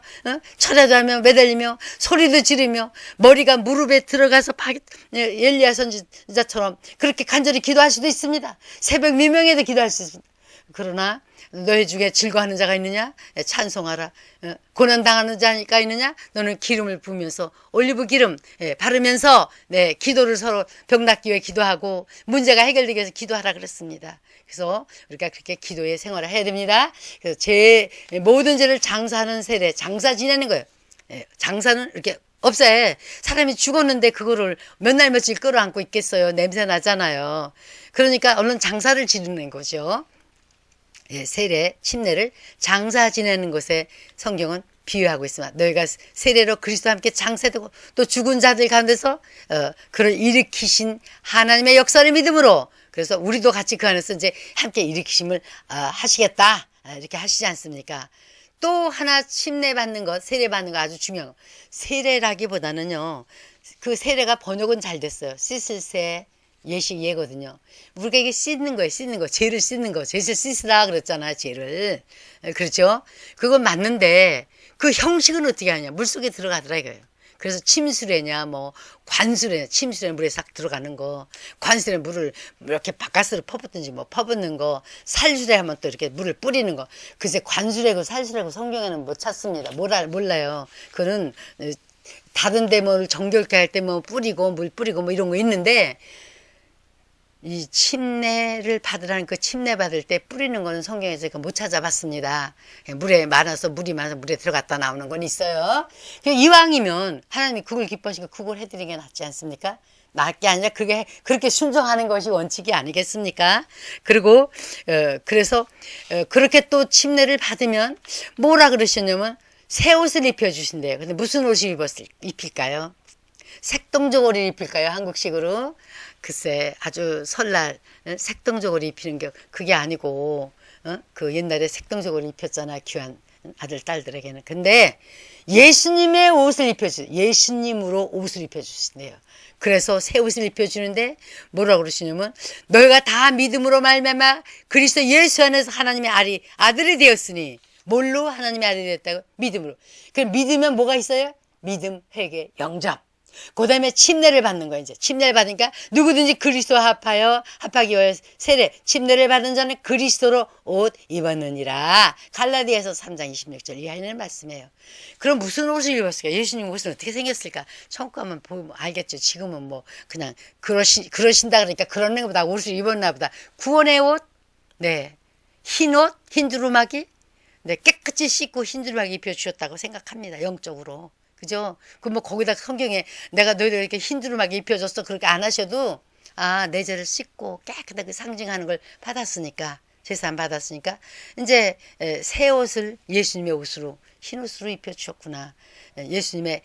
철야도 하며 매달리며 소리도 지르며 머리가 무릎에 들어가서 엘리야 선지자처럼 그렇게 간절히 기도할 수도 있습니다. 새벽 미명에도 기도할 수 있습니다. 그러나 너희 중에 즐거워하는 자가 있느냐? 찬송하라. 고난당하는 자가 있느냐? 너는 기름을 부으면서 올리브 기름 바르면서 기도를 서로 병 낫기 위해 기도하고 문제가 해결되기 위해서 기도하라 그랬습니다. 그래서 우리가 그렇게 기도의 생활을 해야 됩니다. 그래서 제 모든 죄를 장사하는 세례, 장사 지내는 거예요. 장사는 이렇게 없어요. 사람이 죽었는데 그거를 몇 날 며칠 끌어안고 있겠어요. 냄새 나잖아요. 그러니까 얼른 장사를 지내는 거죠. 세례, 침례를 장사 지내는 것에 성경은 비유하고 있습니다. 너희가 세례로 그리스도와 함께 장사되고 또 죽은 자들 가운데서 그를 일으키신 하나님의 역사를 믿음으로, 그래서 우리도 같이 그 안에서 이제 함께 일으키심을 하시겠다 이렇게 하시지 않습니까? 또 하나 침례 받는 것, 세례 받는 거 아주 중요한 거. 세례라기보다는요, 그 세례가 번역은 잘 됐어요. 씻을 새, 예식 예거든요. 우리가 이게 씻는 거예요. 씻는 거. 죄를 씻는 거. 죄를 씻으라 그랬잖아요. 죄를. 그렇죠? 그건 맞는데 그 형식은 어떻게 하냐. 물속에 들어가더라 이거예요. 그래서 침수레냐 관수레냐. 침수레 물에 싹 들어가는 거. 관수레 물을 이렇게 바깥으로 퍼붓든지 퍼붓는 거. 살수레 하면 또 이렇게 물을 뿌리는 거. 글쎄 관수레고 살수레고 성경에는 못 찾습니다. 몰라요. 그는 다른 데 정결케 할 때 뿌리고 물 뿌리고 이런 거 있는데, 이 침례를 받으라는 그 침례 받을 때 뿌리는 거는 성경에서 못 찾아봤습니다. 물이 많아서 물에 들어갔다 나오는 건 있어요. 이왕이면 하나님이 그걸 기뻐하시고 그걸 해드리는 게 낫지 않습니까? 낫게 아니라 그렇게 순종하는 것이 원칙이 아니겠습니까? 그리고 그래서 그렇게 또 침례를 받으면 뭐라 그러셨냐면 새 옷을 입혀주신대요. 근데 무슨 옷을 입힐까요? 색동저고리 입힐까요? 한국식으로? 글쎄, 아주 설날 색동저고리 입히는 게 그게 아니고 그 옛날에 색동적으로 입혔잖아. 귀한 아들, 딸들에게는. 근데 예수님의 옷을 입혀주, 예수님으로 옷을 입혀주신대요. 그래서 새 옷을 입혀주는데 뭐라고 그러시냐면 너희가 다 믿음으로 말미암아 그리스도 예수 안에서 하나님의 아들이 되었으니 뭘로 하나님의 아들이 되었다고? 믿음으로. 그럼 믿으면 뭐가 있어요? 믿음, 회개, 영접. 그 다음에 침례를 받는 거예요. 이제 침례를 받으니까 누구든지 그리스도와 합하기 위하여 세례, 침례를 받은 자는 그리스도로 옷 입었느니라. 갈라디아서 3장 26절 이하에는 말씀이에요. 그럼 무슨 옷을 입었을까? 예수님 옷은 어떻게 생겼을까? 처음 가면 보면 알겠죠. 지금은 뭐 그냥 그러신다 그러니까 그런 것보다 옷을 입었나 보다. 구원의 옷, 네, 흰 옷, 흰 두루마기, 네, 깨끗이 씻고 흰 두루마기 입혀주셨다고 생각합니다. 영적으로. 그죠? 그 뭐 거기다 성경에 내가 너희들 이렇게 흰 두루마기 입혀줬어 그렇게 안 하셔도 내 죄를 씻고 깨끗하게 상징하는 걸 받았으니까 제사 받았으니까 이제 새 옷을 예수님의 옷으로 흰 옷으로 입혀주셨구나. 예수님이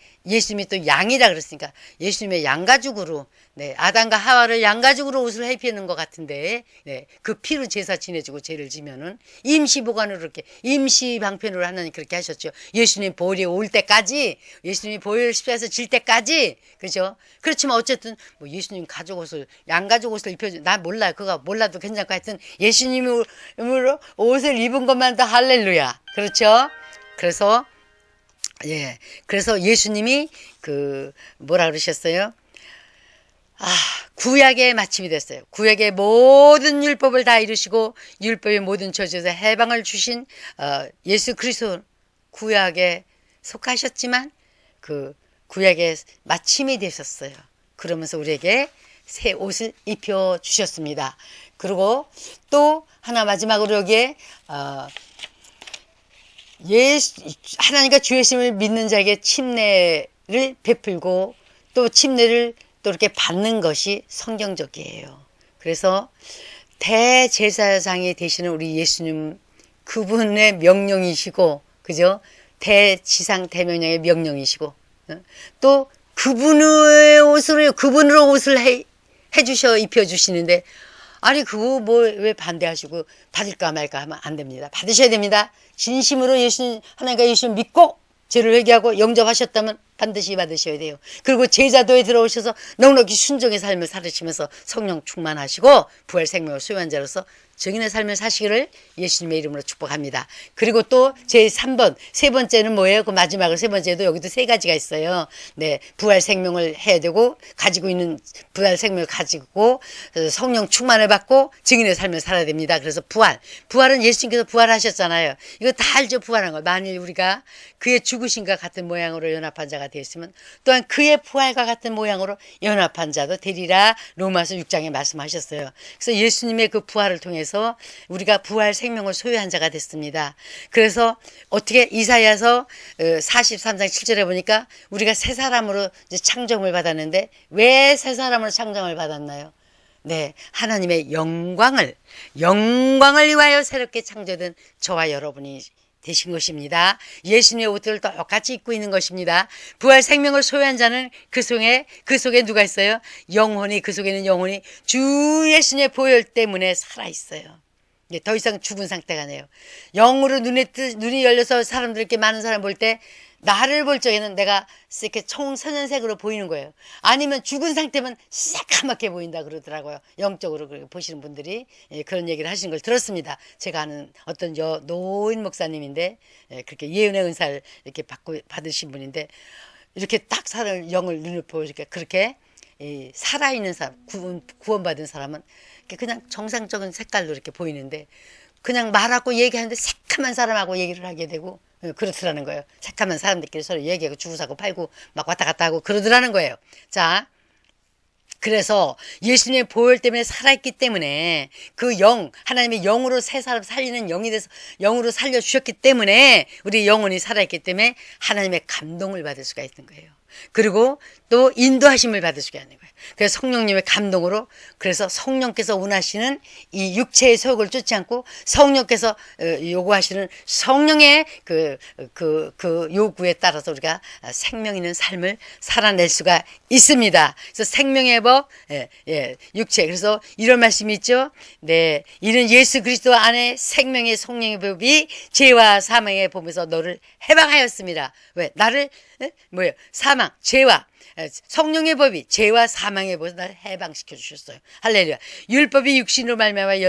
또 양이라 그랬으니까 예수님의 양가죽으로 네, 아담과 하와를 양가죽으로 옷을 입히는 것 같은데 네, 그 피로 제사 지내주고 죄를 지면은 임시보관으로 이렇게 임시방편으로 하나님 그렇게 하셨죠. 예수님 보혈이 올 때까지 예수님이 보혈 십자가에서 질 때까지 그죠? 그렇지만 어쨌든 뭐 예수님 가죽 옷을 양가죽 옷을 입혀주 나 몰라요. 그거 몰라도 괜찮고 하여튼 예수님으로 옷을 입은 것만 더 할렐루야. 그렇죠? 그래서 그래서 예수님이 뭐라 그러셨어요? 구약의 마침이 됐어요. 구약의 모든 율법을 다 이루시고 율법의 모든 저주에서 해방을 주신 예수 그리스도 구약에 속하셨지만 그 구약의 마침이 되셨어요. 그러면서 우리에게 새 옷을 입혀 주셨습니다. 그리고 또 하나 마지막으로 여기에 하나님과 주 예수님을 믿는 자에게 침례를 베풀고 또 침례를 또 이렇게 받는 것이 성경적이에요. 그래서 대제사장이 되시는 우리 예수님 그분의 명령이시고 그죠? 대지상 대명령의 명령이시고 또 그분으로 옷을 해주셔 입혀주시는데 아니 그거 뭐 왜 반대하시고 받을까 말까 하면 안 됩니다. 받으셔야 됩니다. 진심으로 하나님과 예수님 믿고 죄를 회개하고 영접하셨다면 반드시 받으셔야 돼요. 그리고 제자도에 들어오셔서 넉넉히 순종의 삶을 살으시면서 성령 충만하시고 부활 생명을 소유한 자로서 증인의 삶을 사시기를 예수님의 이름으로 축복합니다. 그리고 또 제3번, 세 번째는 뭐예요? 그 마지막으로 세 번째도 여기도 세 가지가 있어요. 네, 부활 생명을 해야 되고 가지고 있는 부활 생명을 가지고 성령 충만을 받고 증인의 삶을 살아야 됩니다. 그래서 부활은 예수님께서 부활하셨잖아요. 이거 다 알죠? 부활한 거. 만일 우리가 그의 죽으심과 같은 모양으로 연합한 자가 되었으면 또한 그의 부활과 같은 모양으로 연합한 자도 되리라 로마서 6장에 말씀하셨어요. 그래서 예수님의 그 부활을 통해서 우리가 부활 생명을 소유한 자가 됐습니다. 그래서 어떻게 이사야서 43장 7절에 보니까 우리가 새 사람으로 이제 창정을 받았는데 왜 새 사람으로 창정을 받았나요? 네, 하나님의 영광을 위하여 새롭게 창조된 저와 여러분이 되신 것입니다. 예수님의 옷들을 똑같이 입고 있는 것입니다. 부활 생명을 소유한 자는 그 속에 누가 있어요? 그 속에는 영혼이 주 예수님의 보혈 때문에 살아있어요. 더 이상 죽은 상태가 아니에요. 영으로 눈이 열려서 사람들께 많은 사람 볼 때 나를 볼 적에는 내가 이렇게 청선연색으로 보이는 거예요. 아니면 죽은 상태면 새까맣게 보인다 그러더라고요. 영적으로 보시는 분들이 그런 얘기를 하시는 걸 들었습니다. 제가 아는 어떤 노인 목사님인데 그렇게 예언의 은사를 이렇게 받으신 분인데 이렇게 딱 영을 눈을 보여주니까 그렇게 살아있는 사람, 구원받은 사람은 그냥 정상적인 색깔로 이렇게 보이는데 그냥 말하고 얘기하는데 새카만 사람하고 얘기를 하게 되고 그렇더라는 거예요. 새카만 사람들끼리 서로 얘기하고 주고 사고 팔고 막 왔다 갔다 하고 그러더라는 거예요. 자, 그래서 예수님의 보혈 때문에 살아있기 때문에 그 하나님의 영으로 새 사람 살리는 영이 돼서 영으로 살려주셨기 때문에 우리 영혼이 살아있기 때문에 하나님의 감동을 받을 수가 있는 거예요. 그리고 또 인도하심을 받으시게 하는 거예요. 그래서 성령님의 감동으로, 그래서 성령께서 원하시는 이 육체의 소욕을 쫓지 않고 성령께서 요구하시는 성령의 그 요구에 따라서 우리가 생명 있는 삶을 살아낼 수가 있습니다. 그래서 생명의 법, 육체. 그래서 이런 말씀이 있죠. 네, 이는 예수 그리스도 안에 생명의 성령의 법이 죄와 사망의 법에서 너를 해방하였습니다. 왜? 나를 뭐예요? 사망, 죄와 성령의 법이 죄와 사망의 법에서 나를 해방시켜 주셨어요. 할렐루야. 율법이 육신으로 말미암아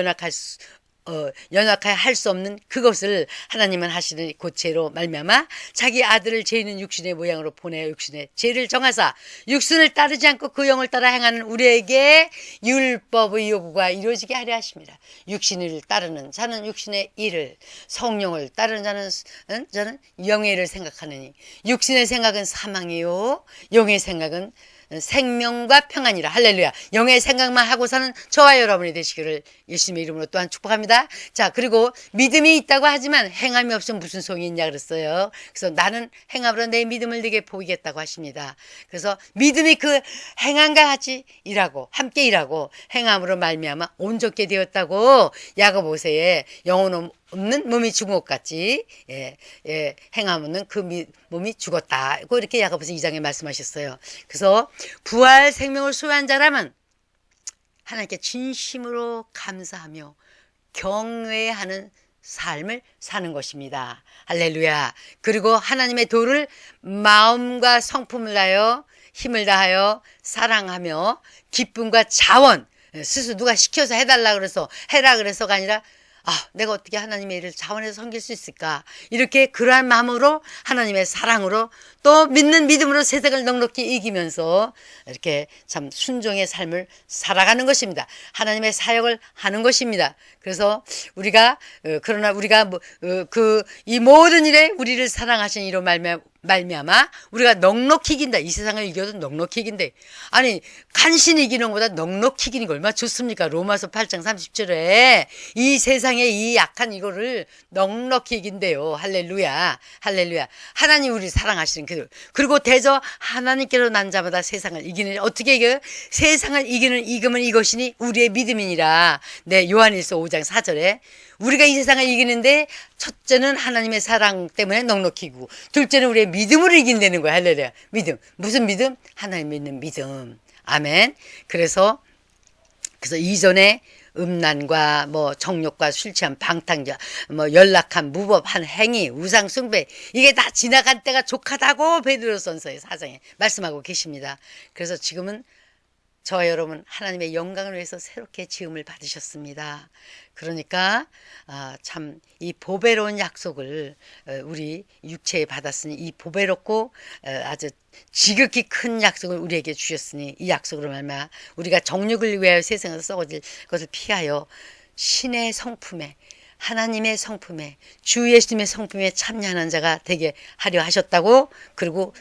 연약하여 할 수 없는 그것을 하나님은 하시는 고체로 말미암아 자기 아들을 죄 있는 육신의 모양으로 보내어 육신의 죄를 정하사 육신을 따르지 않고 그 영을 따라 행하는 우리에게 율법의 요구가 이루어지게 하려 하십니다. 육신을 따르는 자는 육신의 일을, 성령을 따르는 자는 영의 일을 생각하느니 육신의 생각은 사망이요 영의 생각은 생명과 평안이라. 할렐루야. 영의 생각만 하고 사는 저와 여러분이 되시기를 예수님의 이름으로 또한 축복합니다. 자, 그리고 믿음이 있다고 하지만 행함이 없으면 무슨 소용이 있냐 그랬어요. 그래서 나는 행함으로 내 믿음을 네게 보이겠다고 하십니다. 그래서 믿음이 그 행함과 같이 일하고 함께 일하고 행함으로 말미암아 온전케 되었다고 야고보서에 영혼 없는 몸이 죽은 것 같이 행함 없는 그 몸이 죽었다. 이렇게 야고보서 2장에 말씀하셨어요. 그래서 부활 생명을 소유한 자라면 하나님께 진심으로 감사하며 경외하는 삶을 사는 것입니다. 할렐루야. 그리고 하나님의 도를 마음과 성품을 다하여 힘을 다하여 사랑하며 기쁨과 자원, 스스로 누가 시켜서 해달라 그래서 해라 그래서가 아니라 내가 어떻게 하나님의 일을 자원해서 섬길 수 있을까? 이렇게 그러한 마음으로 하나님의 사랑으로 또 믿는 믿음으로 세상을 넉넉히 이기면서 이렇게 참 순종의 삶을 살아가는 것입니다. 하나님의 사역을 하는 것입니다. 그래서 그러나 우리가 이 모든 일에 우리를 사랑하신 이로 말미암아 우리가 넉넉히 이긴다. 이 세상을 이겨도 넉넉히 이긴대. 아니 간신히 이기는 것보다 넉넉히 이기는 게 얼마나 좋습니까? 로마서 8장 30절에 이 세상의 이 약한 이거를 넉넉히 이긴대요. 할렐루야. 할렐루야. 하나님 우리 사랑하시는 그리고 대저 하나님께로 난 자마다 세상을 이기는. 어떻게 이겨요? 세상을 이기면 이것이니 우리의 믿음이니라. 네, 요한일서 5장 4절에 우리가 이 세상을 이기는데 첫째는 하나님의 사랑 때문에 넉넉히 이기고 둘째는 우리의 믿음으로 이긴다는 거야. 할렐루야. 믿음. 무슨 믿음? 하나님 믿는 믿음. 아멘. 그래서 이전에 음란과 정욕과 술 취한 방탕자, 연락한 무법한 행위, 우상 숭배 이게 다 지나간 때가 족하다고 베드로전서의 4장에 말씀하고 계십니다. 그래서 지금은 저와 여러분 하나님의 영광을 위해서 새롭게 지음을 받으셨습니다. 그러니까 참 이 보배로운 약속을 우리 육체에 받았으니 이 보배롭고 아주 지극히 큰 약속을 우리에게 주셨으니 이 약속으로 말미암아 우리가 정욕을 위하여 세상에서 썩어질 것을 피하여 신의 성품에 하나님의 성품에 주 예수님의 성품에 참여하는 자가 되게 하려 하셨다고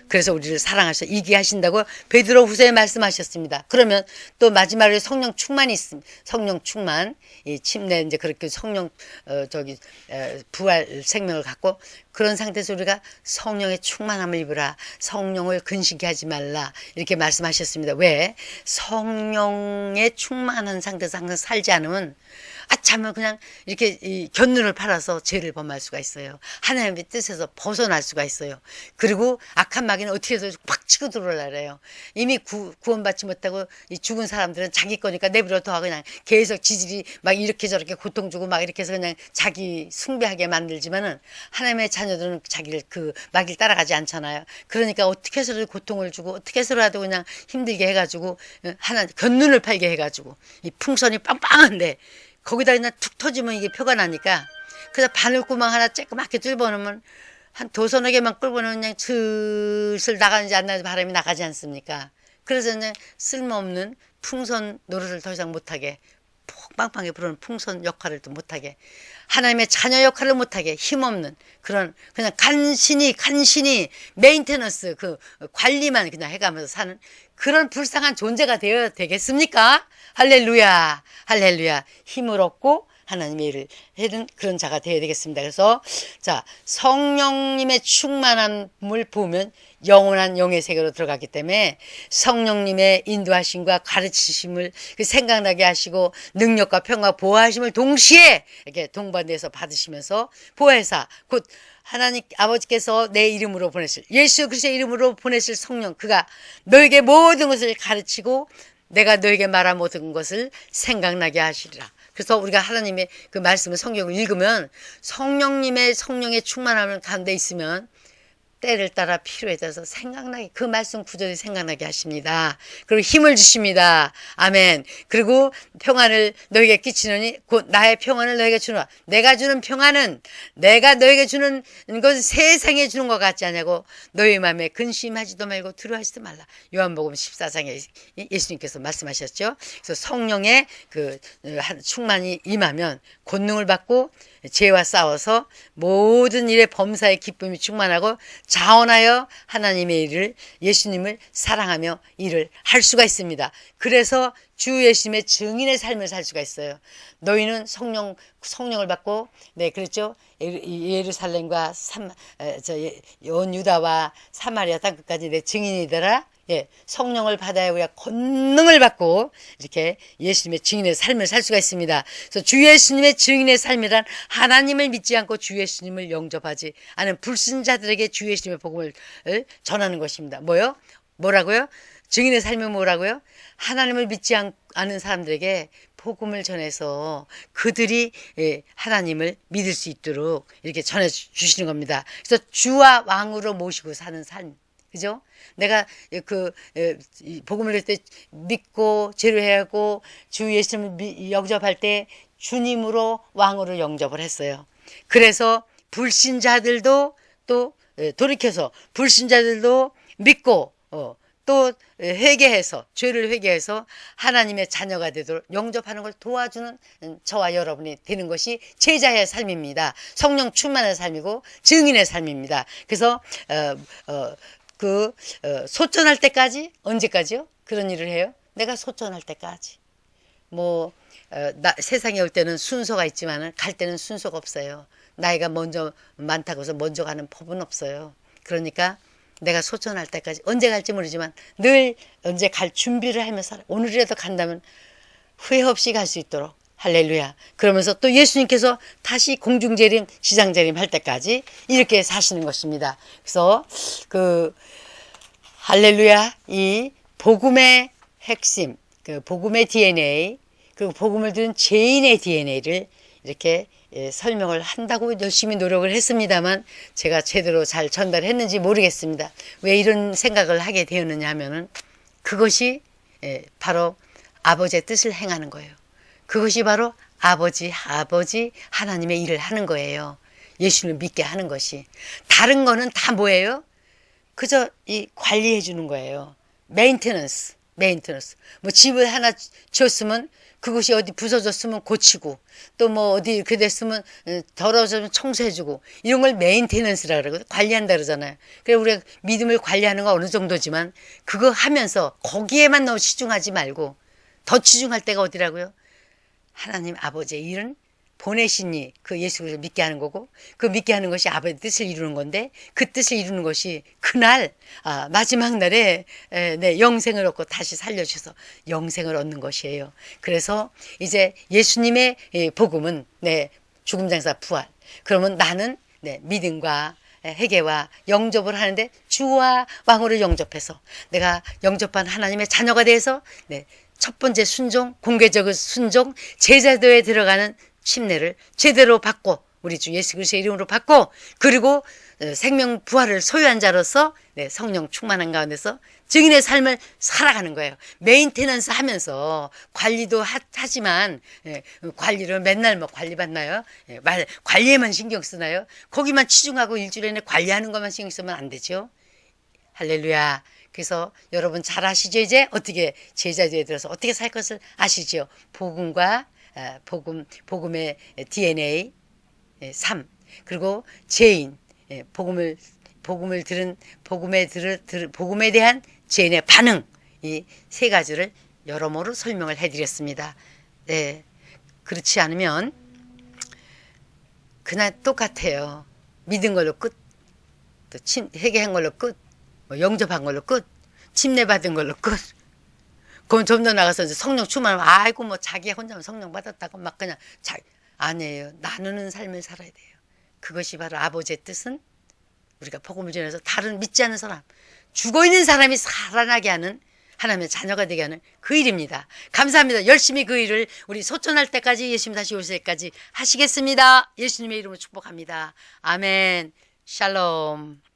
그래서 우리를 사랑하셔 이기게 하신다고 베드로후서에 말씀하셨습니다. 그러면 또 마지막으로 성령 충만이 있습니다. 성령 충만 이 침례 이제 그렇게 성령 부활 생명을 갖고 그런 상태에서 우리가 성령의 충만함을 입으라. 성령을 근심케 하지 말라. 이렇게 말씀하셨습니다. 왜? 성령의 충만한 상태에서 항상 살지 않으면 참을 그냥 이렇게 곁눈을 팔아서 죄를 범할 수가 있어요. 하나님의 뜻에서 벗어날 수가 있어요. 그리고 악한 마귀는 어떻게 해서 팍 치고 들어오려고 해요. 이미 구원받지 못하고 이 죽은 사람들은 자기 거니까 내버려 둬 그냥 계속 지질이 막 이렇게 저렇게 고통 주고 막 이렇게 해서 그냥 자기 숭배하게 만들지만은 하나님의 자녀들은 자기를 마귀를 따라가지 않잖아요. 그러니까 어떻게 해서라도 고통을 주고 어떻게 해서라도 그냥 힘들게 해가지고 곁눈을 팔게 해가지고 이 풍선이 빵빵한데 거기다 그냥 툭 터지면 이게 표가 나니까 그래서 바늘구멍 하나 쬐끄맣게 뚫어놓으면 한 도서너 개만 끌고 놓으면 그냥 슬슬 나가는지 안 나는지 바람이 나가지 않습니까? 그래서 그냥 쓸모없는 풍선 노릇을 더 이상 못하게 빵빵하게 부르는 풍선 역할을 또 못하게 하나님의 자녀 역할을 못하게 힘없는 그냥 간신히 메인테너스 관리만 그냥 해가면서 사는 그런 불쌍한 존재가 되어야 되겠습니까? 할렐루야. 할렐루야. 힘을 얻고 하나님의 일을 하는 그런 자가 되어야 되겠습니다. 그래서 자, 성령님의 충만함을 보면 영원한 영의 세계로 들어갔기 때문에 성령님의 인도하심과 가르치심을 생각나게 하시고 능력과 평화 보호하심을 동시에 이렇게 동반돼서 받으시면서 보혜사 곧 하나님 아버지께서 내 이름으로 보내실 예수 그리스도의 이름으로 보내실 성령 그가 너에게 모든 것을 가르치고 내가 너에게 말한 모든 것을 생각나게 하시리라. 그래서 우리가 하나님의 그 말씀을 성경을 읽으면 성령님의 성령의 충만함을 가운데 있으면 때를 따라 필요에 따라서 생각나게 그 말씀 구절이 생각나게 하십니다. 그리고 힘을 주십니다. 아멘. 그리고 평안을 너에게 끼치느니 곧 나의 평안을 너에게 주노라. 내가 주는 평안은 내가 너에게 주는 것은 세상에 주는 것 같지 않냐고 너희 마음에 근심하지도 말고 두려워하지도 말라. 요한복음 14장에 예수님께서 말씀하셨죠. 그래서 성령의 그 충만이 임하면 권능을 받고 죄와 싸워서 모든 일에 범사의 기쁨이 충만하고 자원하여 하나님의 일을 예수님을 사랑하며 일을 할 수가 있습니다. 그래서 주 예수님의 증인의 삶을 살 수가 있어요. 너희는 성령을 받고 네 그렇죠. 예루살렘과 온 유다와 사마리아 땅끝까지 내 증인이더라. 예, 성령을 받아야 우리가 권능을 받고 이렇게 예수님의 증인의 삶을 살 수가 있습니다. 그래서 주 예수님의 증인의 삶이란 하나님을 믿지 않고 주 예수님을 영접하지 않은 불신자들에게 주 예수님의 복음을 전하는 것입니다. 뭐라고요? 증인의 삶은 뭐라고요? 하나님을 믿지 않은 사람들에게 복음을 전해서 그들이 하나님을 믿을 수 있도록 이렇게 전해 주시는 겁니다. 그래서 주와 왕으로 모시고 사는 삶. 그죠? 내가 복음을 낼 때 믿고 죄를 해하고 주 예수님을 영접할 때 주님으로 왕으로 영접을 했어요. 그래서 불신자들도 또 돌이켜서 불신자들도 믿고 또 회개해서 죄를 회개해서 하나님의 자녀가 되도록 영접하는 걸 도와주는 저와 여러분이 되는 것이 제자의 삶입니다. 성령 충만의 삶이고 증인의 삶입니다. 그래서 소천할 때까지 언제까지요? 그런 일을 해요? 내가 소천할 때까지. 세상에 올 때는 순서가 있지만 갈 때는 순서가 없어요. 나이가 많다고 해서 먼저 가는 법은 없어요. 그러니까 내가 소천할 때까지 언제 갈지 모르지만 늘 언제 갈 준비를 하면서 오늘이라도 간다면 후회 없이 갈 수 있도록 할렐루야. 그러면서 또 예수님께서 다시 공중재림, 시장재림 할 때까지 이렇게 사시는 것입니다. 그래서 할렐루야. 이 복음의 핵심, 복음의 DNA, 그 복음을 들은 죄인의 DNA를 이렇게 설명을 한다고 열심히 노력을 했습니다만 제가 제대로 잘 전달했는지 모르겠습니다. 왜 이런 생각을 하게 되었느냐 하면은 그것이 바로 아버지의 뜻을 행하는 거예요. 그것이 바로 아버지 하나님의 일을 하는 거예요. 예수를 믿게 하는 것이. 다른 거는 다 뭐예요? 그저 관리해 주는 거예요. 메인테넌스. 집을 하나 지었으면 그것이 어디 부서졌으면 고치고 또 어디 이렇게 됐으면 더러워졌으면 청소해주고 이런 걸 메인테넌스라 그러거든요. 관리한다 그러잖아요. 그래서 우리가 믿음을 관리하는 건 어느 정도지만 그거 하면서 거기에만 너무 치중하지 말고 더 치중할 때가 어디라고요? 하나님 아버지의 일은 보내시니 그 예수 그리스도를 믿게 하는 거고 그 믿게 하는 것이 아버지의 뜻을 이루는 건데 그 뜻을 이루는 것이 그날 마지막 날에 영생을 얻고 다시 살려주셔서 영생을 얻는 것이에요. 그래서 이제 예수님의 복음은 죽음 장사 부활. 그러면 나는 믿음과 회개와 영접을 하는데 주와 왕으로 영접해서 내가 영접한 하나님의 자녀가 돼서 첫 번째 순종, 공개적인 순종, 제자도에 들어가는 침례를 제대로 받고 우리 주 예수 그리스도의 이름으로 받고 그리고 생명 부활을 소유한 자로서 성령 충만한 가운데서 증인의 삶을 살아가는 거예요. 메인테넌스 하면서 관리도 하지만 관리를 맨날 관리받나요? 관리에만 신경 쓰나요? 거기만 치중하고 일주일에 내내 관리하는 것만 신경 쓰면 안 되죠. 할렐루야. 그래서 여러분 잘 아시죠? 이제 어떻게 제자도에 들어서 어떻게 살 것을 아시죠? 복음의 DNA 삶 그리고 죄인 복음에 대한 죄인의 반응 이 세 가지를 여러모로 설명을 해드렸습니다. 그렇지 않으면 그날 똑같아요. 믿은 걸로 끝, 또 회개한 걸로 끝, 뭐 영접한 걸로 끝, 침례 받은 걸로 끝. 그럼 좀 더 나가서 이제 성령 충만하면 아이고 뭐 자기 혼자만 성령 받았다고 막 그냥 아니에요. 나누는 삶을 살아야 돼요. 그것이 바로 아버지의 뜻은 우리가 복음을 전해서 다른 믿지 않는 사람, 죽어있는 사람이 살아나게 하는 하나님의 자녀가 되게 하는 그 일입니다. 감사합니다. 열심히 그 일을 우리 소천할 때까지 예수님 다시 오실 때까지 하시겠습니다. 예수님의 이름으로 축복합니다. 아멘. 샬롬.